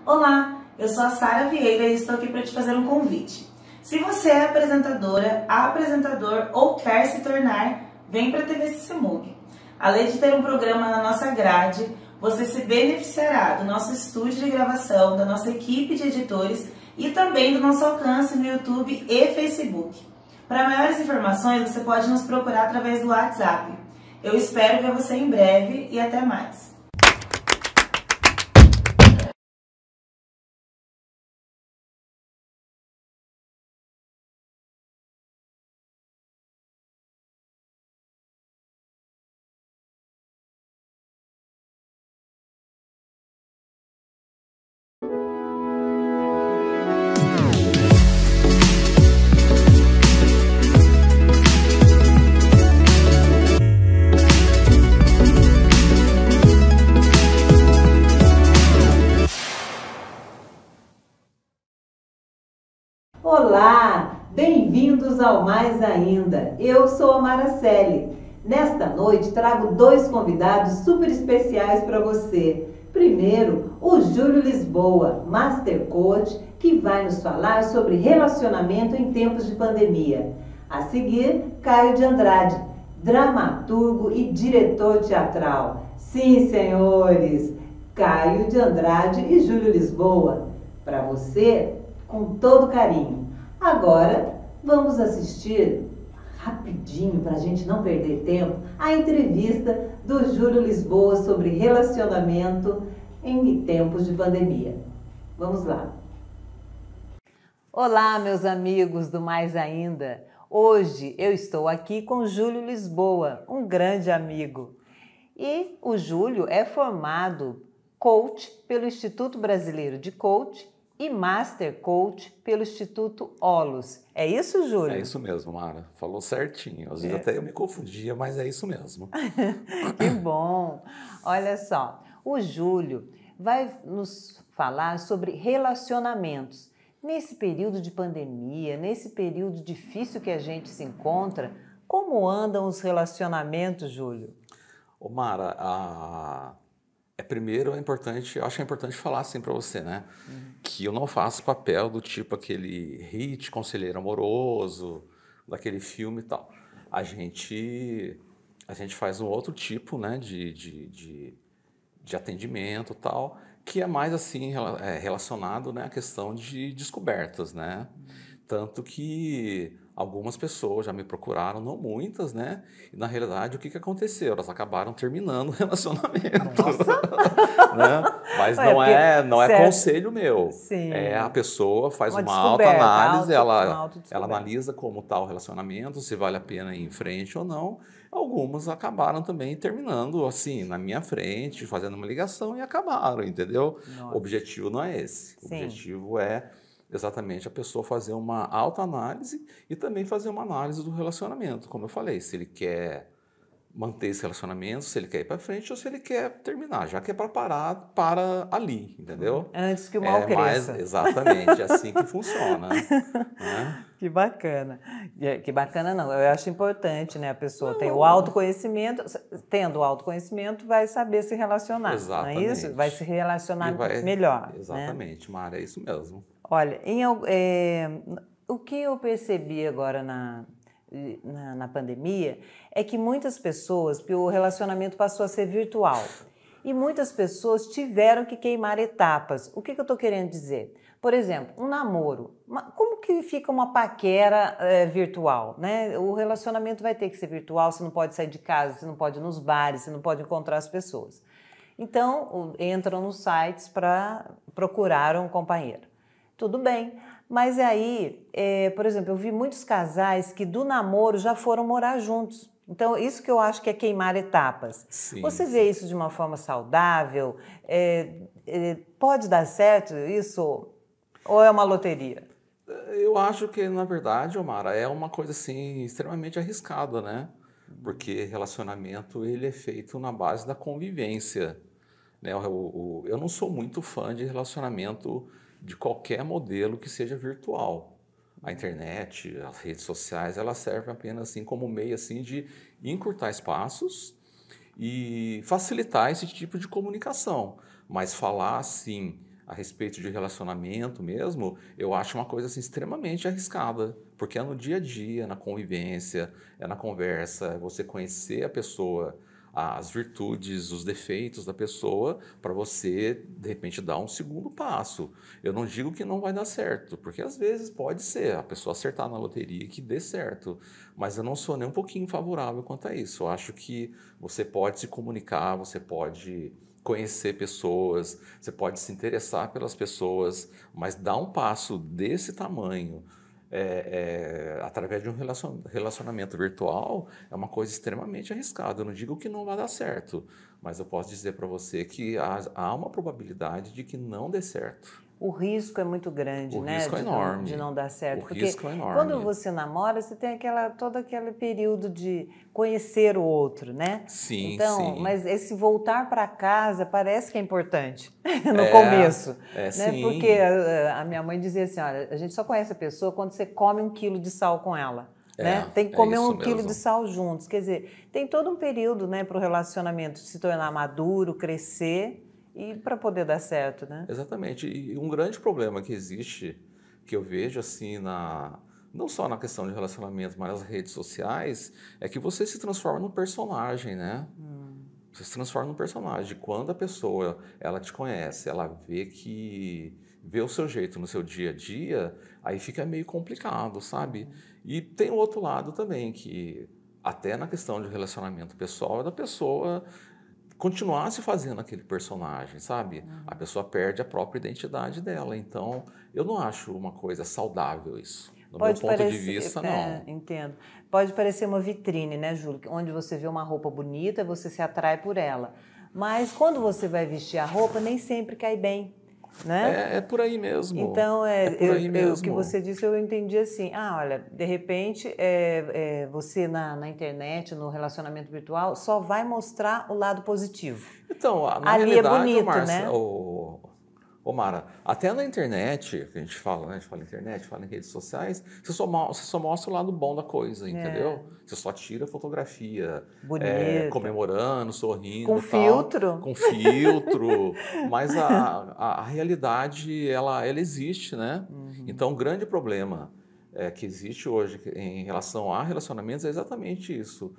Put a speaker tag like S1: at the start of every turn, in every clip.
S1: Olá, eu sou a Sara Vieira e estou aqui para te fazer um convite. Se você é apresentadora, apresentador ou quer se tornar, vem para a TV Sissemug. Além de ter um programa na nossa grade, você se beneficiará do nosso estúdio de gravação, da nossa equipe de editores e também do nosso alcance no YouTube e Facebook. Para maiores informações, você pode nos procurar através do WhatsApp. Eu espero ver você em breve e até mais.
S2: Olá, bem-vindos ao Mais Ainda. Eu sou a Maraceli. Nesta noite trago dois convidados super especiais para você. Primeiro, o Júlio Lisboa, Master Coach, que vai nos falar sobre relacionamento em tempos de pandemia. A seguir, Caio de Andrade, dramaturgo e diretor teatral. Sim, senhores, Caio de Andrade e Júlio Lisboa. Para você, com todo carinho. Agora, vamos assistir rapidinho, para a gente não perder tempo, a entrevista do Júlio Lisboa sobre relacionamento em tempos de pandemia. Vamos lá. Olá, meus amigos do Mais Ainda. Hoje eu estou aqui com o Júlio Lisboa, um grande amigo. E o Júlio é formado coach pelo Instituto Brasileiro de Coach e Master Coach pelo Instituto Holos. É isso, Júlio?
S3: É isso mesmo, Mara. Falou certinho. Às vezes até eu me confundia, mas é isso mesmo.
S2: Que bom! Olha só, o Júlio vai nos falar sobre relacionamentos. Nesse período de pandemia, nesse período difícil que a gente se encontra, como andam os relacionamentos, Júlio?
S3: Ô, Mara, primeiro é importante, eu acho que é importante falar assim para você, né? Que eu não faço papel do tipo aquele hit conselheiro amoroso, daquele filme e tal. A gente faz um outro tipo, né, de atendimento e tal, que é mais assim relacionado, né, à questão de descobertas, né? Tanto que algumas pessoas já me procuraram, não muitas, né? E na realidade o que aconteceu? Elas acabaram terminando o relacionamento. Né? Mas não é conselho meu.
S2: Sim.
S3: É a pessoa faz uma
S2: autoanálise,
S3: ela analisa como está o relacionamento, se vale a pena ir em frente ou não. Algumas acabaram também terminando assim, na minha frente, fazendo uma ligação e acabaram, entendeu?
S2: Nossa.
S3: O objetivo não é esse. O objetivo é exatamente a pessoa fazer uma autoanálise e também fazer uma análise do relacionamento, como eu falei, se ele quer manter esse relacionamento, se ele quer ir para frente ou se ele quer terminar, já que é para parar, para ali, entendeu?
S2: Antes que o mal cresça.
S3: Exatamente, é assim que funciona. Né?
S2: Que bacana. Que bacana não, eu acho importante, né? A pessoa tem o autoconhecimento, tendo o autoconhecimento vai saber se relacionar,
S3: Exatamente.
S2: Não é isso? Vai se relacionar melhor.
S3: Exatamente, né? Mara, é isso mesmo.
S2: Olha, o que eu percebi agora na pandemia é que muitas pessoas, o relacionamento passou a ser virtual e muitas pessoas tiveram que queimar etapas. O que eu estou querendo dizer? Por exemplo, um namoro. Como que fica uma paquera virtual? Né? O relacionamento vai ter que ser virtual, você não pode sair de casa, você não pode ir nos bares, você não pode encontrar as pessoas. Então, entram nos sites para procurar um companheiro. Tudo bem, mas aí, por exemplo, eu vi muitos casais que do namoro já foram morar juntos. Então, isso que eu acho que é queimar etapas.
S3: Sim,
S2: Você vê isso de uma forma saudável? Pode dar certo isso? Ou é uma loteria?
S3: Eu acho que, na verdade, Omara, é uma coisa assim extremamente arriscada, né? Porque relacionamento ele é feito na base da convivência. Né? Eu não sou muito fã de relacionamento de qualquer modelo que seja virtual. A internet, as redes sociais, elas servem apenas assim como meio assim de encurtar espaços e facilitar esse tipo de comunicação. Mas falar assim a respeito de relacionamento mesmo, eu acho uma coisa assim, extremamente arriscada, porque é no dia a dia, na convivência, é na conversa, é você conhecer a pessoa, as virtudes, os defeitos da pessoa, para você, de repente, dar um segundo passo. Eu não digo que não vai dar certo, porque às vezes pode ser a pessoa acertar na loteria que dê certo, mas eu não sou nem um pouquinho favorável quanto a isso. Eu acho que você pode se comunicar, você pode conhecer pessoas, você pode se interessar pelas pessoas, mas dar um passo desse tamanho através de um relacionamento virtual é uma coisa extremamente arriscada. Eu não digo que não vai dar certo, mas eu posso dizer para você que há uma probabilidade de que não dê certo.
S2: O risco é muito grande,
S3: O
S2: né?
S3: risco é enorme.
S2: De não dar certo.
S3: O
S2: porque
S3: risco é enorme.
S2: Quando você namora, você tem todo aquele período de conhecer o outro, né?
S3: Sim,
S2: então,
S3: sim.
S2: Mas esse voltar para casa parece que é importante no começo. Né?
S3: Sim.
S2: Porque a minha mãe dizia assim, olha, a gente só conhece a pessoa quando você come 1 quilo de sal com ela. Né? Tem que comer 1 quilo de sal juntos. Quer dizer, tem todo um período, né, para o relacionamento se tornar maduro, crescer e para poder dar certo, né?
S3: Exatamente. E um grande problema que existe, que eu vejo assim, não só na questão de relacionamento, mas nas redes sociais, é que você se transforma num personagem, né? Você se transforma num personagem. Quando a pessoa, ela te conhece, ela vê o seu jeito no seu dia a dia, aí fica meio complicado, sabe? E tem o outro lado também, que até na questão de relacionamento pessoal, é da pessoa continuar se fazendo aquele personagem, sabe? A pessoa perde a própria identidade dela. Então, eu não acho uma coisa saudável isso. Do meu ponto de vista, não.
S2: Entendo. Pode parecer uma vitrine, né, Júlio? Onde você vê uma roupa bonita, você se atrai por ela. Mas quando você vai vestir a roupa, nem sempre cai bem, né?
S3: É por aí mesmo.
S2: Então,
S3: por aí mesmo.
S2: O que você disse, eu entendi assim. Olha, de repente, você na internet, no relacionamento virtual, só vai mostrar o lado positivo.
S3: Então, na
S2: ali
S3: realidade,
S2: é bonito,
S3: Márcia,
S2: né?
S3: Mara, até na internet, que a gente fala, né? A gente fala internet, fala em redes sociais, você só mostra o lado bom da coisa, entendeu? Você só tira fotografia comemorando, sorrindo.
S2: Com filtro.
S3: Com filtro. Mas a realidade, ela existe, né? Então, o grande problema que existe hoje em relação a relacionamentos é exatamente isso.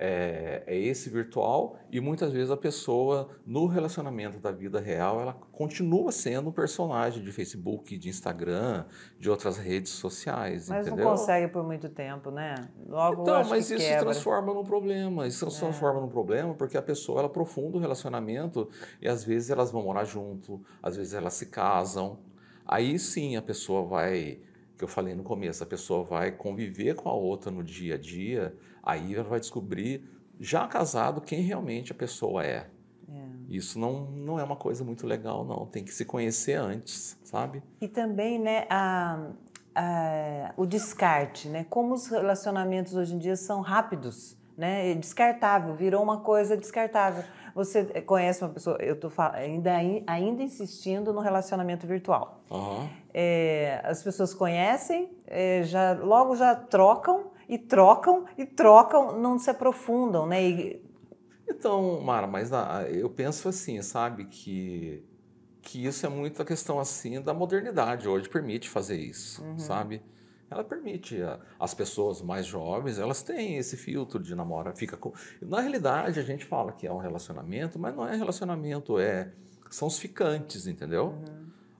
S3: É esse virtual e muitas vezes a pessoa no relacionamento da vida real ela continua sendo um personagem de Facebook, de Instagram, de outras redes sociais,
S2: mas
S3: entendeu?
S2: Não consegue por muito tempo, né? Logo
S3: então,
S2: acho
S3: mas
S2: que
S3: isso
S2: quebra.
S3: se transforma num problema. Isso se transforma num problema porque a pessoa ela aprofunda o relacionamento e às vezes elas vão morar junto, às vezes elas se casam. Aí sim a pessoa vai, que eu falei no começo, a pessoa vai conviver com a outra no dia a dia. Aí ela vai descobrir, já casado, quem realmente a pessoa é. Isso não é uma coisa muito legal, não. Tem que se conhecer antes, sabe?
S2: E também, né, o descarte, né? Como os relacionamentos hoje em dia são rápidos, né? É descartável, virou uma coisa descartável. Você conhece uma pessoa, eu estou ainda insistindo no relacionamento virtual. As pessoas conhecem, logo já trocam, e trocam, não se aprofundam, né?
S3: Então, Mara, mas eu penso assim, sabe, que isso é muito a questão assim da modernidade hoje, permite fazer isso, sabe? Ela permite, as pessoas mais jovens, elas têm esse filtro de namoro, na realidade a gente fala que é um relacionamento, mas não é relacionamento, são os ficantes, entendeu?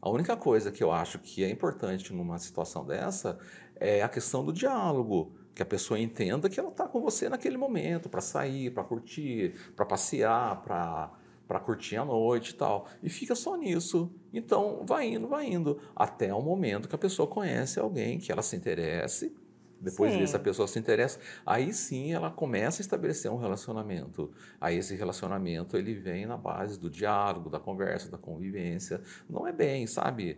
S3: A única coisa que eu acho que é importante numa situação dessa é a questão do diálogo, que a pessoa entenda que ela está com você naquele momento, para sair, para curtir, para passear, para curtir a noite e tal. E fica só nisso. Então, vai indo, até o momento que a pessoa conhece alguém, que ela se interesse. Depois disso, a pessoa se interessa, aí sim ela começa a estabelecer um relacionamento. Aí esse relacionamento ele vem na base do diálogo, da conversa, da convivência. Não é bem, sabe,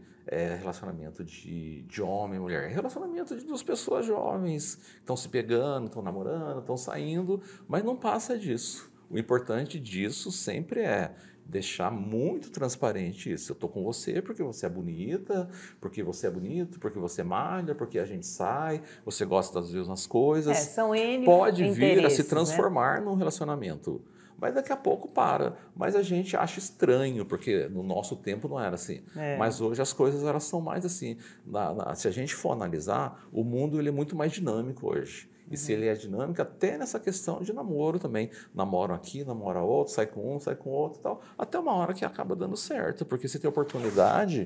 S3: relacionamento de homem e mulher. É relacionamento de duas pessoas jovens que estão se pegando, estão namorando, estão saindo, mas não passa disso. O importante disso sempre é deixar muito transparente isso. Eu estou com você porque você é bonita, porque você é bonito, porque você malha, porque a gente sai, você gosta das mesmas coisas.
S2: São N
S3: pode vir a se
S2: interesses,
S3: transformar
S2: né?
S3: num relacionamento. mas daqui a pouco para. Mas a gente acha estranho, porque no nosso tempo não era assim. Mas hoje as coisas elas são mais assim. Se a gente for analisar, o mundo ele é muito mais dinâmico hoje. E se ele é dinâmico, até nessa questão de namoro também. Namoram aqui, namora outro, sai com um, sai com outro e tal. Até uma hora que acaba dando certo, porque se tem oportunidade,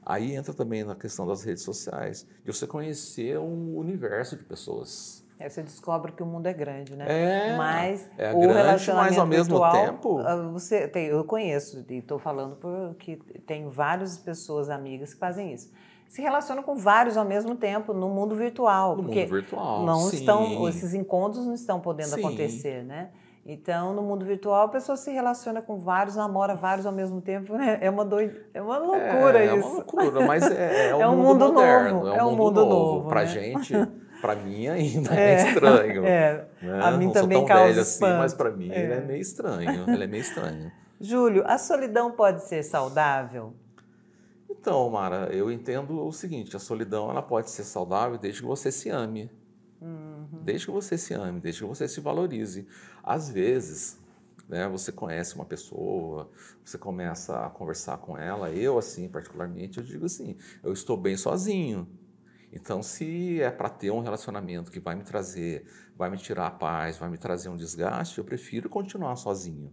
S3: aí entra também na questão das redes sociais, de você conhecer um universo de pessoas.
S2: Você descobre que o mundo é grande, né?
S3: Mas
S2: o
S3: grande,
S2: relacionamento
S3: mas ao mesmo
S2: virtual,
S3: tempo...
S2: eu conheço, e estou falando porque tenho várias pessoas, amigas, que fazem isso. Se relacionam com vários ao mesmo tempo no mundo virtual.
S3: No
S2: porque
S3: mundo virtual,
S2: não
S3: sim.
S2: estão, esses encontros não estão podendo
S3: Sim.
S2: acontecer, né? Então, no mundo virtual, a pessoa se relaciona com vários, namora vários ao mesmo tempo, né? É uma loucura isso.
S3: É uma loucura, mas é um
S2: é um
S3: mundo moderno,
S2: novo.
S3: é um mundo novo. Pra
S2: né?
S3: gente, pra mim ainda é estranho.
S2: Né?
S3: A mim
S2: não
S3: também
S2: sou tão velho
S3: assim, mas pra mim ele é meio estranho. Ele é meio estranho.
S2: Júlio, a solidão pode ser saudável?
S3: Então, Mara, eu entendo o seguinte, a solidão ela pode ser saudável desde que você se ame. Desde que você se ame, desde que você se valorize. Às vezes, né, você conhece uma pessoa, você começa a conversar com ela, eu assim, particularmente, eu digo assim, eu estou bem sozinho. Então, se é para ter um relacionamento que vai me tirar a paz, vai me trazer um desgaste, eu prefiro continuar sozinho.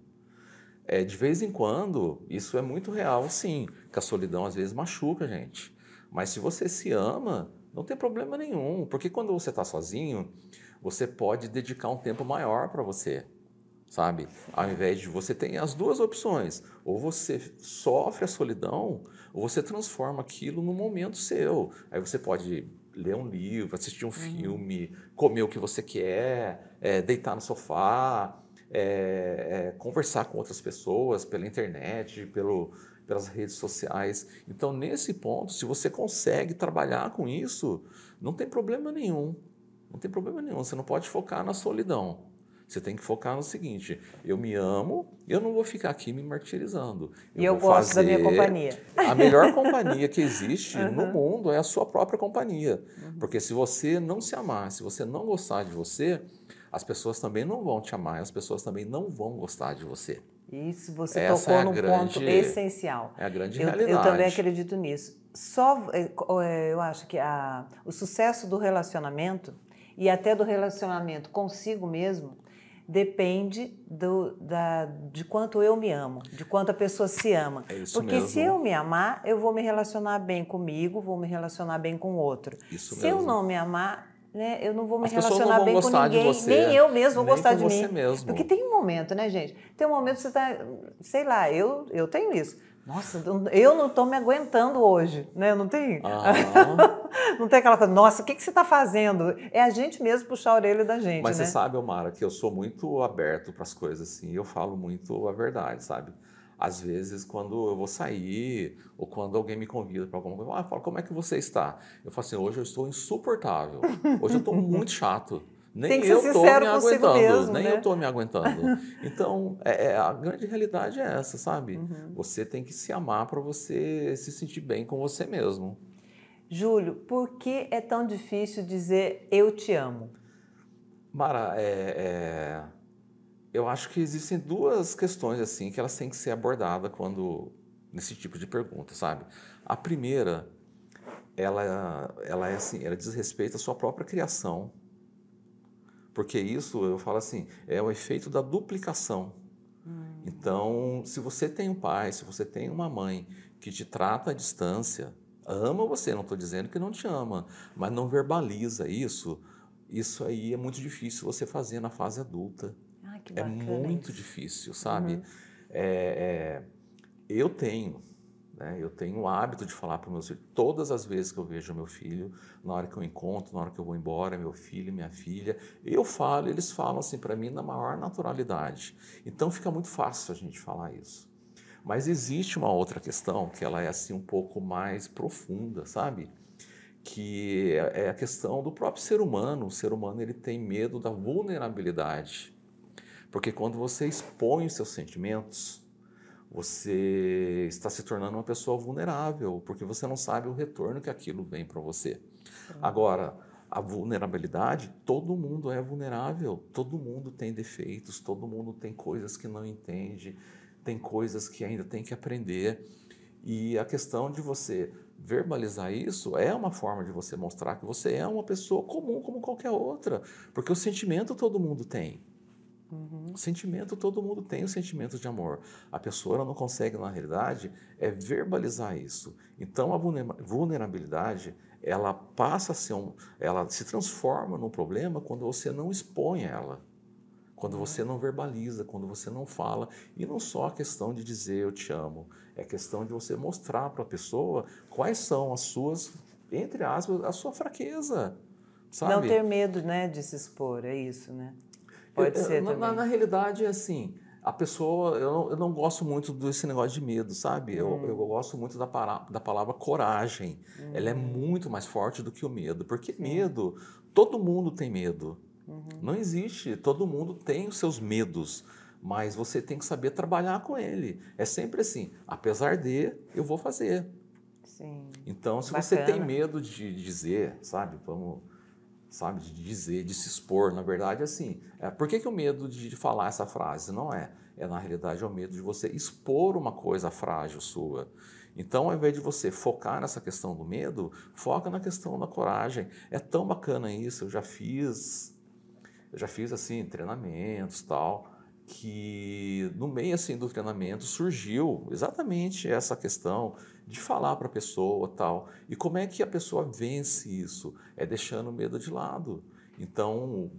S3: De vez em quando, isso é muito real, sim, que a solidão às vezes machuca a gente. Mas se você se ama, não tem problema nenhum, porque quando você está sozinho, você pode dedicar um tempo maior para você, sabe? Ao invés de você ter as duas opções, ou você sofre a solidão, ou você transforma aquilo num momento seu. Aí você pode ler um livro, assistir um filme, comer o que você quer, deitar no sofá, conversar com outras pessoas pela internet, pelas redes sociais. Então, nesse ponto, se você consegue trabalhar com isso, não tem problema nenhum. Não tem problema nenhum. Você não pode focar na solidão. Você tem que focar no seguinte, eu me amo e eu não vou ficar aqui me martirizando.
S2: Eu gosto da minha companhia.
S3: A melhor companhia que existe no mundo é a sua própria companhia. Porque se você não se amar, se você não gostar de você, as pessoas também não vão te amar, as pessoas também não vão gostar de você.
S2: Isso, você tocou num ponto essencial.
S3: É a grande realidade.
S2: Eu também acredito nisso. Eu acho que o sucesso do relacionamento e até do relacionamento consigo mesmo depende de quanto eu me amo, de quanto a pessoa se ama.
S3: É isso
S2: Porque
S3: mesmo.
S2: se eu me amar, eu vou me relacionar bem comigo, vou me relacionar bem com o outro.
S3: Isso
S2: se
S3: mesmo.
S2: eu não me amar, né, eu não vou me
S3: As pessoas
S2: relacionar
S3: não vão
S2: bem com
S3: gostar de
S2: ninguém,
S3: você,
S2: nem eu mesmo vou
S3: nem
S2: gostar
S3: com
S2: de
S3: você
S2: mim.
S3: mesmo.
S2: Porque tem um momento, né, gente? Tem um momento que você está, sei lá, eu tenho isso. Nossa, eu não estou me aguentando hoje, né? Não tem? Não tem aquela coisa, nossa, o que você está fazendo? É a gente mesmo puxar a orelha da gente,
S3: Mas
S2: né?
S3: você sabe, Omara, que eu sou muito aberto para as coisas assim, eu falo muito a verdade, sabe? Às vezes, quando eu vou sair, ou quando alguém me convida para alguma coisa, eu falo, como é que você está? Eu falo assim, hoje eu estou insuportável, hoje eu estou muito chato. Nem eu estou me aguentando,
S2: mesmo,
S3: nem
S2: né?
S3: eu estou me aguentando. Então, a grande realidade é essa, sabe? Você tem que se amar para você se sentir bem com você mesmo.
S2: Júlio, por que é tão difícil dizer eu te amo?
S3: Mara, eu acho que existem duas questões assim que elas têm que ser abordadas nesse tipo de pergunta, sabe? A primeira, ela é assim, ela diz respeito à sua própria criação. Porque isso, eu falo assim, é o efeito da duplicação. Então, se você tem um pai, se você tem uma mãe que te trata à distância, ama você, não estou dizendo que não te ama, mas não verbaliza isso aí é muito difícil você fazer na fase adulta.
S2: Que bacana,
S3: muito
S2: isso.
S3: difícil, sabe? Eu tenho o hábito de falar para meus filhos, todas as vezes que eu vejo meu filho, na hora que eu encontro, na hora que eu vou embora, meu filho, minha filha, eu falo, eles falam assim para mim na maior naturalidade. Então fica muito fácil a gente falar isso. Mas existe uma outra questão que ela é assim um pouco mais profunda, sabe? Que é a questão do próprio ser humano. O ser humano ele tem medo da vulnerabilidade. Porque quando você expõe os seus sentimentos, você está se tornando uma pessoa vulnerável, porque você não sabe o retorno que aquilo vem para você. Agora, a vulnerabilidade, todo mundo é vulnerável, todo mundo tem defeitos, todo mundo tem coisas que não entende, tem coisas que ainda tem que aprender. E a questão de você verbalizar isso é uma forma de você mostrar que você é uma pessoa comum como qualquer outra, porque o sentimento todo mundo tem. O sentimento, todo mundo tem o sentimento de amor. A pessoa ela não consegue, na realidade, verbalizar isso. Então, a vulnerabilidade, ela passa a ser ela se transforma num problema quando você não expõe ela, quando você não verbaliza, quando você não fala. E não só a questão de dizer eu te amo, é questão de você mostrar para a pessoa quais são as suas, entre aspas, a sua fraqueza, sabe?
S4: Não ter medo, né, de se expor, é isso, né? Pode ser também.
S3: Na realidade, é assim, a pessoa, eu não gosto muito desse negócio de medo, sabe? Eu gosto muito da palavra coragem. Ela é muito mais forte do que o medo, porque medo, todo mundo tem medo. Não existe, todo mundo tem os seus medos, mas você tem que saber trabalhar com ele. É sempre assim, apesar de, eu vou fazer.
S4: Sim.
S3: Então, se
S4: Bacana.
S3: você tem medo de dizer, sabe, de dizer, de se expor, na verdade, assim, por que o medo de falar essa frase? Não é. Na realidade, é o medo de você expor uma coisa frágil sua. Então, ao invés de você focar nessa questão do medo, foca na questão da coragem. É tão bacana isso, eu já fiz assim, treinamentos e tal, que no meio assim do treinamento surgiu exatamente essa questão de falar para a pessoa tal. E como é que a pessoa vence isso? É deixando o medo de lado. Então,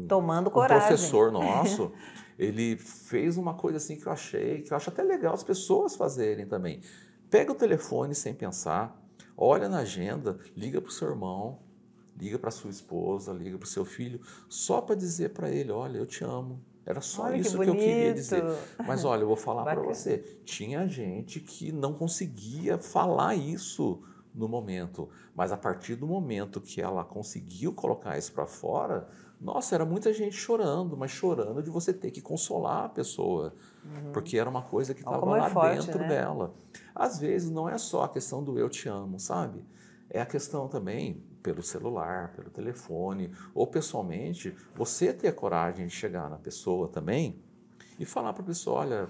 S4: Tomando
S3: um
S4: coragem.
S3: professor nosso, ele fez uma coisa assim que eu acho até legal as pessoas fazerem também. Pega o telefone sem pensar, olha na agenda, liga para o seu irmão, liga para sua esposa, liga para o seu filho, só para dizer para ele, olha, eu te amo. Era só
S4: Olha,
S3: isso
S4: que
S3: que eu queria
S4: bonito.
S3: dizer. Mas olha, eu vou falar para
S4: Bacana.
S3: você, tinha gente que não conseguia falar isso no momento, mas a partir do momento que ela conseguiu colocar isso para fora, nossa, era muita gente chorando, mas chorando de você ter que consolar a pessoa, porque era uma coisa que
S4: Olha
S3: estava
S4: como é
S3: lá
S4: forte,
S3: dentro
S4: né?
S3: dela. Às vezes não é só a questão do eu te amo, sabe? É a questão também, pelo celular, pelo telefone, ou pessoalmente, você ter a coragem de chegar na pessoa também e falar para a pessoa, olha,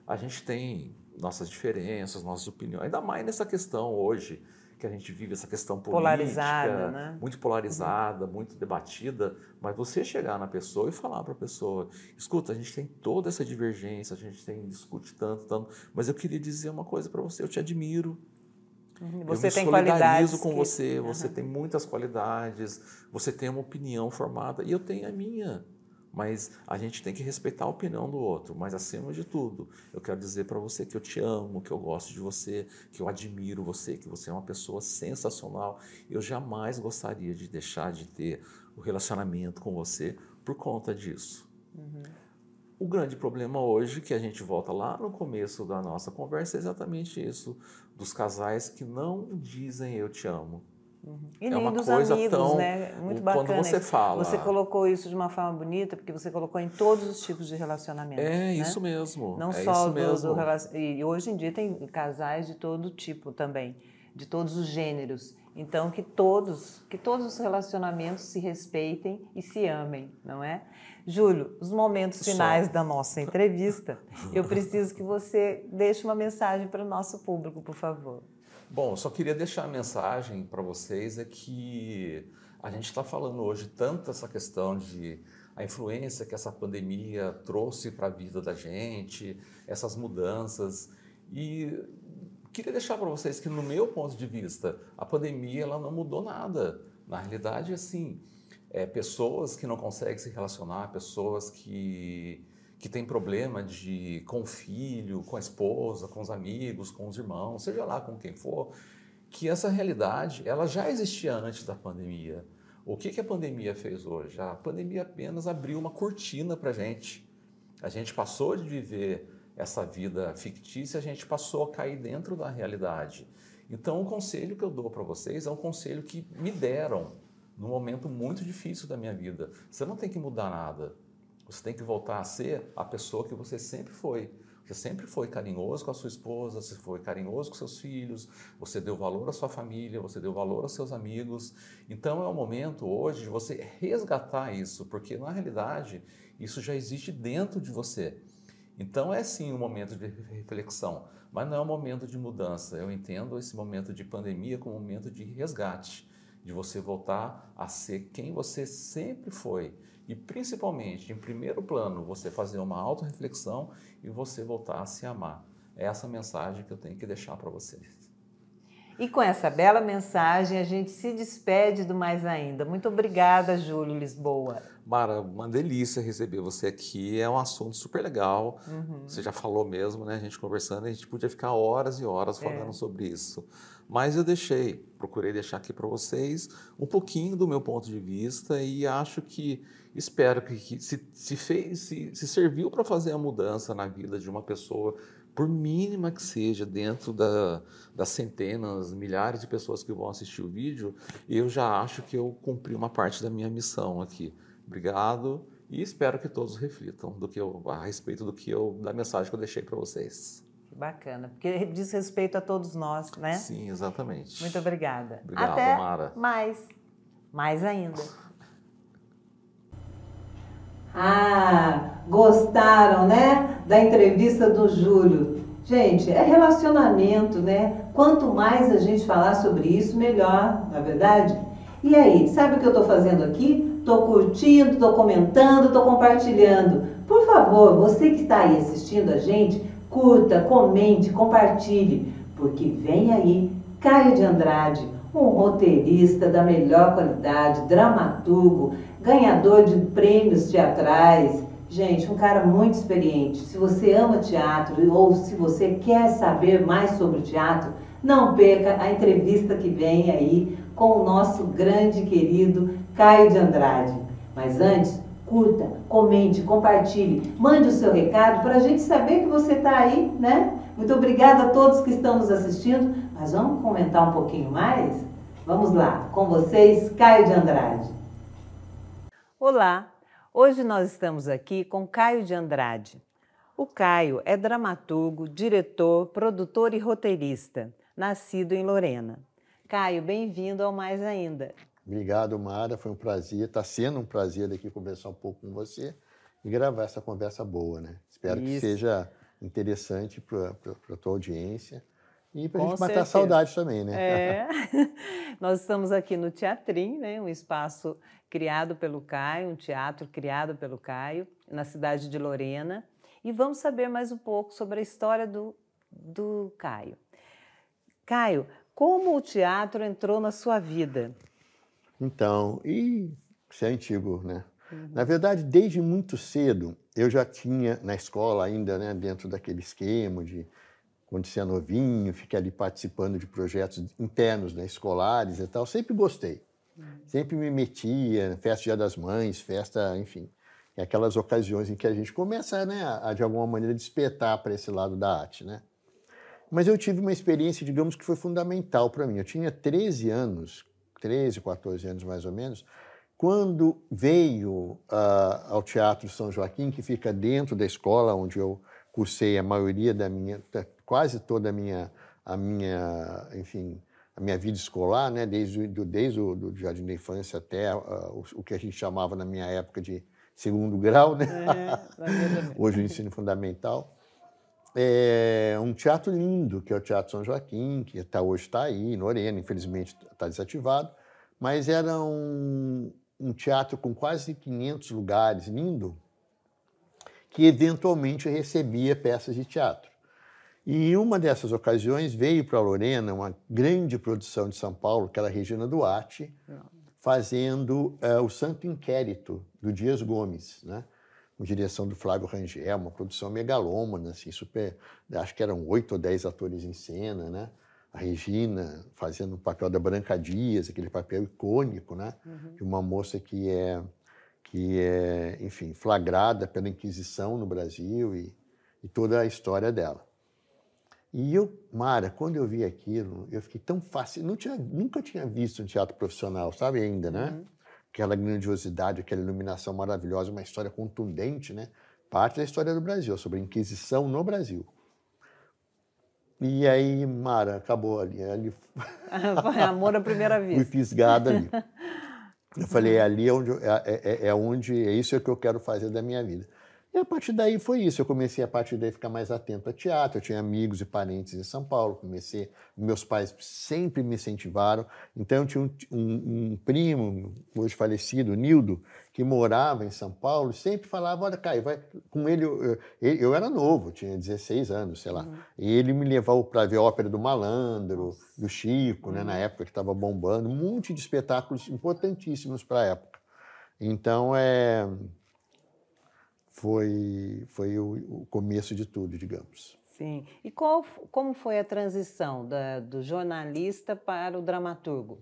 S3: a gente tem nossas diferenças, nossas opiniões, ainda mais nessa questão hoje, que a gente vive essa questão política,
S4: Polarizada, né?
S3: muito polarizada, muito debatida, mas você chegar na pessoa e falar para a pessoa, escuta, a gente tem toda essa divergência, a gente discute tanto, mas eu queria dizer uma coisa para você, eu te admiro,
S4: Você
S3: eu me
S4: tem
S3: solidarizo
S4: qualidades
S3: com
S4: que...
S3: você, você tem muitas qualidades, você tem uma opinião formada e eu tenho a minha. Mas a gente tem que respeitar a opinião do outro. Mas acima de tudo, eu quero dizer para você que eu te amo, que eu gosto de você, que eu admiro você, que você é uma pessoa sensacional. Eu jamais gostaria de deixar de ter o relacionamento com você por conta disso. O grande problema hoje, que a gente volta lá no começo da nossa conversa, é exatamente isso, dos casais que não dizem eu te amo.
S4: E
S3: É
S4: nem
S3: uma
S4: dos
S3: coisa
S4: amigos,
S3: tão...
S4: né? Muito
S3: Quando
S4: bacana
S3: você
S4: isso.
S3: fala...
S4: Você colocou isso de uma forma bonita, porque você colocou em todos os tipos de relacionamento.
S3: É
S4: né?
S3: isso mesmo.
S4: Não
S3: é
S4: só
S3: isso mesmo.
S4: E hoje em dia tem casais de todo tipo também, de todos os gêneros. Então que todos os relacionamentos se respeitem e se amem, não é? Júlio, os momentos finais da nossa entrevista, eu preciso que você deixe uma mensagem para o nosso público, por favor.
S3: Bom, eu só queria deixar a mensagem para vocês é que a gente está falando hoje tanto essa questão de a influência que essa pandemia trouxe para a vida da gente, essas mudanças, e queria deixar para vocês que, no meu ponto de vista, a pandemia ela não mudou nada. Na realidade, assim, pessoas que não conseguem se relacionar, pessoas que têm problema com o filho, com a esposa, com os amigos, com os irmãos, seja lá com quem for, que essa realidade ela já existia antes da pandemia. O que a pandemia fez hoje? A pandemia apenas abriu uma cortina para a gente. A gente passou de viver essa vida fictícia, a gente passou a cair dentro da realidade. Então, o conselho que eu dou para vocês é um conselho que me deram num momento muito difícil da minha vida. Você não tem que mudar nada. Você tem que voltar a ser a pessoa que você sempre foi. Você sempre foi carinhoso com a sua esposa, você foi carinhoso com seus filhos, você deu valor à sua família, você deu valor aos seus amigos. Então é o momento hoje de você resgatar isso, porque na realidade isso já existe dentro de você. Então é sim um momento de reflexão, mas não é um momento de mudança. Eu entendo esse momento de pandemia como um momento de resgate, de você voltar a ser quem você sempre foi. E principalmente, em primeiro plano, você fazer uma autorreflexão e você voltar a se amar. É essa mensagem que eu tenho que deixar para vocês.
S4: E com essa bela mensagem, a gente se despede do Mais Ainda. Muito obrigada, Júlio Lisboa.
S3: Mara, uma delícia receber você aqui. É um assunto super legal. Você já falou mesmo, né? A gente conversando, a gente podia ficar horas e horas falando sobre isso. Mas eu procurei deixar aqui para vocês um pouquinho do meu ponto de vista e espero que se serviu para fazer a mudança na vida de uma pessoa, por mínima que seja, dentro das centenas, milhares de pessoas que vão assistir o vídeo, eu já acho que eu cumpri uma parte da minha missão aqui. Obrigado e espero que todos reflitam a respeito da mensagem que eu deixei para vocês.
S4: Bacana, porque diz respeito a todos nós, né?
S3: Sim, exatamente.
S4: Muito obrigada.
S3: Obrigado,
S4: até
S3: Mara.
S4: Mais ainda.
S2: Gostaram, né? Da entrevista do Júlio. Gente, é relacionamento, né? Quanto mais a gente falar sobre isso, melhor, não é verdade? E aí, sabe o que eu estou fazendo aqui? Estou curtindo, estou comentando, estou compartilhando. Por favor, você que está aí assistindo a gente, curta, comente, compartilhe, porque vem aí Caio de Andrade, um roteirista da melhor qualidade, dramaturgo, ganhador de prêmios teatrais. Gente, um cara muito experiente. Se você ama teatro ou se você quer saber mais sobre teatro, não perca a entrevista que vem aí com o nosso grande e querido Caio de Andrade. Mas antes, curta, comente, compartilhe, mande o seu recado para a gente saber que você está aí, né? Muito obrigada a todos que estão nos assistindo. Mas vamos comentar um pouquinho mais? Vamos lá, com vocês, Caio de Andrade.
S4: Olá, hoje nós estamos aqui com Caio de Andrade. O Caio é dramaturgo, diretor, produtor e roteirista, nascido em Lorena. Caio, bem-vindo ao Mais Ainda.
S5: Obrigado, Mara. Foi um prazer. Está sendo um prazer aqui conversar um pouco com você e gravar essa conversa boa, né? Espero que seja interessante para a tua audiência e para a gente matar a saudade também, né?
S4: Nós estamos aqui no Teatrim, né? Um espaço criado pelo Caio, um teatro criado pelo Caio, na cidade de Lorena. E vamos saber mais um pouco sobre a história do Caio. Caio, como o teatro entrou na sua vida?
S5: Então, isso é antigo, né? Na verdade, desde muito cedo, eu já tinha na escola ainda, né, dentro daquele esquema de quando você é novinho, fica ali participando de projetos internos, né, escolares e tal, sempre gostei. Sempre me metia, festa Dia das Mães, festa, enfim, aquelas ocasiões em que a gente começa, né, a de alguma maneira despertar para esse lado da arte, né? Mas eu tive uma experiência, digamos, que foi fundamental para mim. Eu tinha 13 anos, 13, 14 anos mais ou menos, quando veio ao Teatro São Joaquim, que fica dentro da escola onde eu cursei a maioria quase toda a minha vida escolar, né? Desde o jardim da infância até o que a gente chamava na minha época de segundo grau, né? Hoje o ensino fundamental. É um teatro lindo, que é o Teatro São Joaquim, que até hoje está aí, em Lorena, infelizmente está desativado, mas era um teatro com quase 500 lugares, lindo, que eventualmente recebia peças de teatro. E em uma dessas ocasiões veio para Lorena uma grande produção de São Paulo, que era a Regina Duarte, fazendo o Santo Inquérito, do Dias Gomes, né? Com direção do Flávio Rangel, uma produção megalômana, assim, super, acho que eram 8 ou 10 atores em cena, né? A Regina fazendo o papel da Branca Dias, aquele papel icônico, né? De uma moça que é, enfim, flagrada pela Inquisição no Brasil e toda a história dela. E eu, Mara, quando eu vi aquilo, eu fiquei tão fascinado, nunca tinha visto um teatro profissional, sabe, ainda, né? Aquela grandiosidade, aquela iluminação maravilhosa, uma história contundente, né? parte da história do Brasil, sobre a Inquisição no Brasil. E aí, Mara, acabou ali
S4: Foi amor à primeira
S5: fui
S4: vista.
S5: fisgada ali. Eu falei, ali é onde, é isso que eu quero fazer da minha vida. E a partir daí foi isso. Eu comecei a partir daí a ficar mais atento a teatro. Eu tinha amigos e parentes em São Paulo. Meus pais sempre me incentivaram. Então eu tinha um primo, hoje falecido, Nildo, que morava em São Paulo, sempre falava, olha, Caio, vai com ele. Eu era novo, tinha 16 anos, sei lá. E ele me levou para ver a Ópera do Malandro, do Chico, né, na época que estava bombando, um monte de espetáculos importantíssimos para a época. Então, foi o começo de tudo, digamos.
S4: Sim. E como foi a transição do jornalista para o dramaturgo?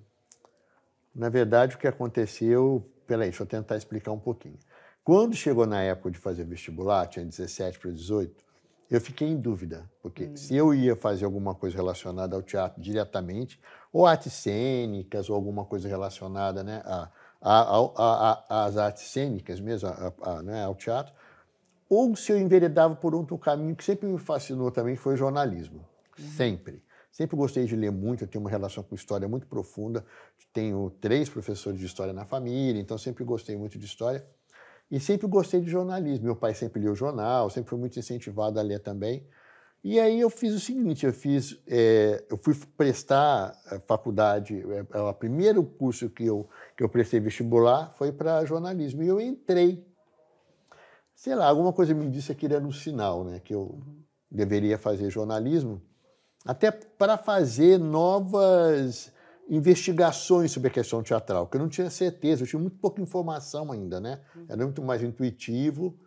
S5: Na verdade, o que aconteceu... Peraí, deixa eu tentar explicar um pouquinho. Quando chegou na época de fazer vestibular, tinha 17 para 18, eu fiquei em dúvida, porque se eu ia fazer alguma coisa relacionada ao teatro diretamente, ou artes cênicas, ou alguma coisa relacionada, né, às artes cênicas mesmo, né, ao teatro, ou se eu enveredava por outro caminho que sempre me fascinou também, que foi o jornalismo. Sempre. Sempre gostei de ler muito, eu tenho uma relação com história muito profunda, tenho 3 professores de história na família, então sempre gostei muito de história. E sempre gostei de jornalismo. Meu pai sempre lia o jornal, sempre fui muito incentivado a ler também. E aí eu fiz o seguinte, eu fui prestar faculdade, o primeiro curso que eu prestei vestibular foi para jornalismo. E eu entrei. Sei lá, alguma coisa me disse que era um sinal, né, que eu deveria fazer jornalismo, até para fazer novas investigações sobre a questão teatral, porque eu não tinha certeza, eu tinha muito pouca informação ainda, né? Era muito mais intuitivo.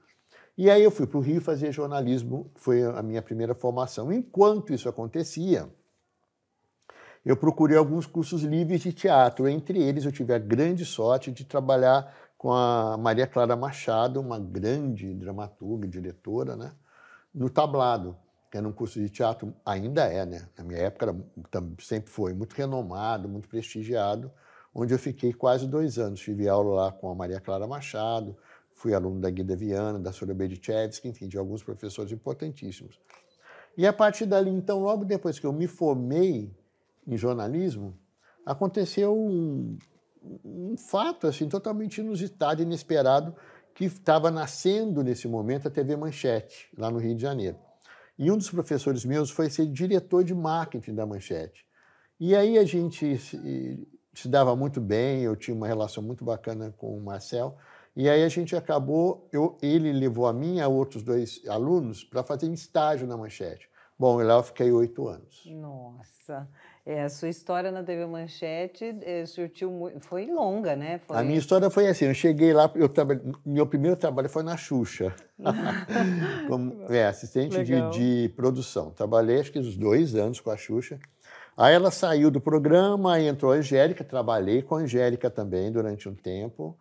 S5: E aí eu fui para o Rio fazer jornalismo, foi a minha primeira formação. Enquanto isso acontecia, eu procurei alguns cursos livres de teatro. Entre eles, eu tive a grande sorte de trabalhar com a Maria Clara Machado, uma grande dramaturga, diretora, né? No Tablado, que era um curso de teatro, ainda é, né? Na minha época sempre foi muito renomado, muito prestigiado, onde eu fiquei quase 2 anos. Tive aula lá com a Maria Clara Machado, fui aluno da Guida Viana, da Sora Berdichevsky, enfim, de alguns professores importantíssimos. E a partir dali, então, logo depois que eu me formei em jornalismo, aconteceu um fato assim, totalmente inusitado, inesperado, que estava nascendo nesse momento a TV Manchete, lá no Rio de Janeiro. E um dos professores meus foi ser diretor de marketing da Manchete. E aí a gente se dava muito bem, eu tinha uma relação muito bacana com o Marcel, e aí a gente acabou, ele levou a mim e a outros 2 alunos para fazer estágio na Manchete. Bom, lá eu fiquei 8 anos.
S4: Nossa, a sua história na TV Manchete surtiu muito, foi longa, né?
S5: A minha história foi assim, eu cheguei lá, meu primeiro trabalho foi na Xuxa, como assistente de produção. Trabalhei acho que uns 2 anos com a Xuxa. Aí ela saiu do programa, aí entrou a Angélica, trabalhei com a Angélica também durante um tempo.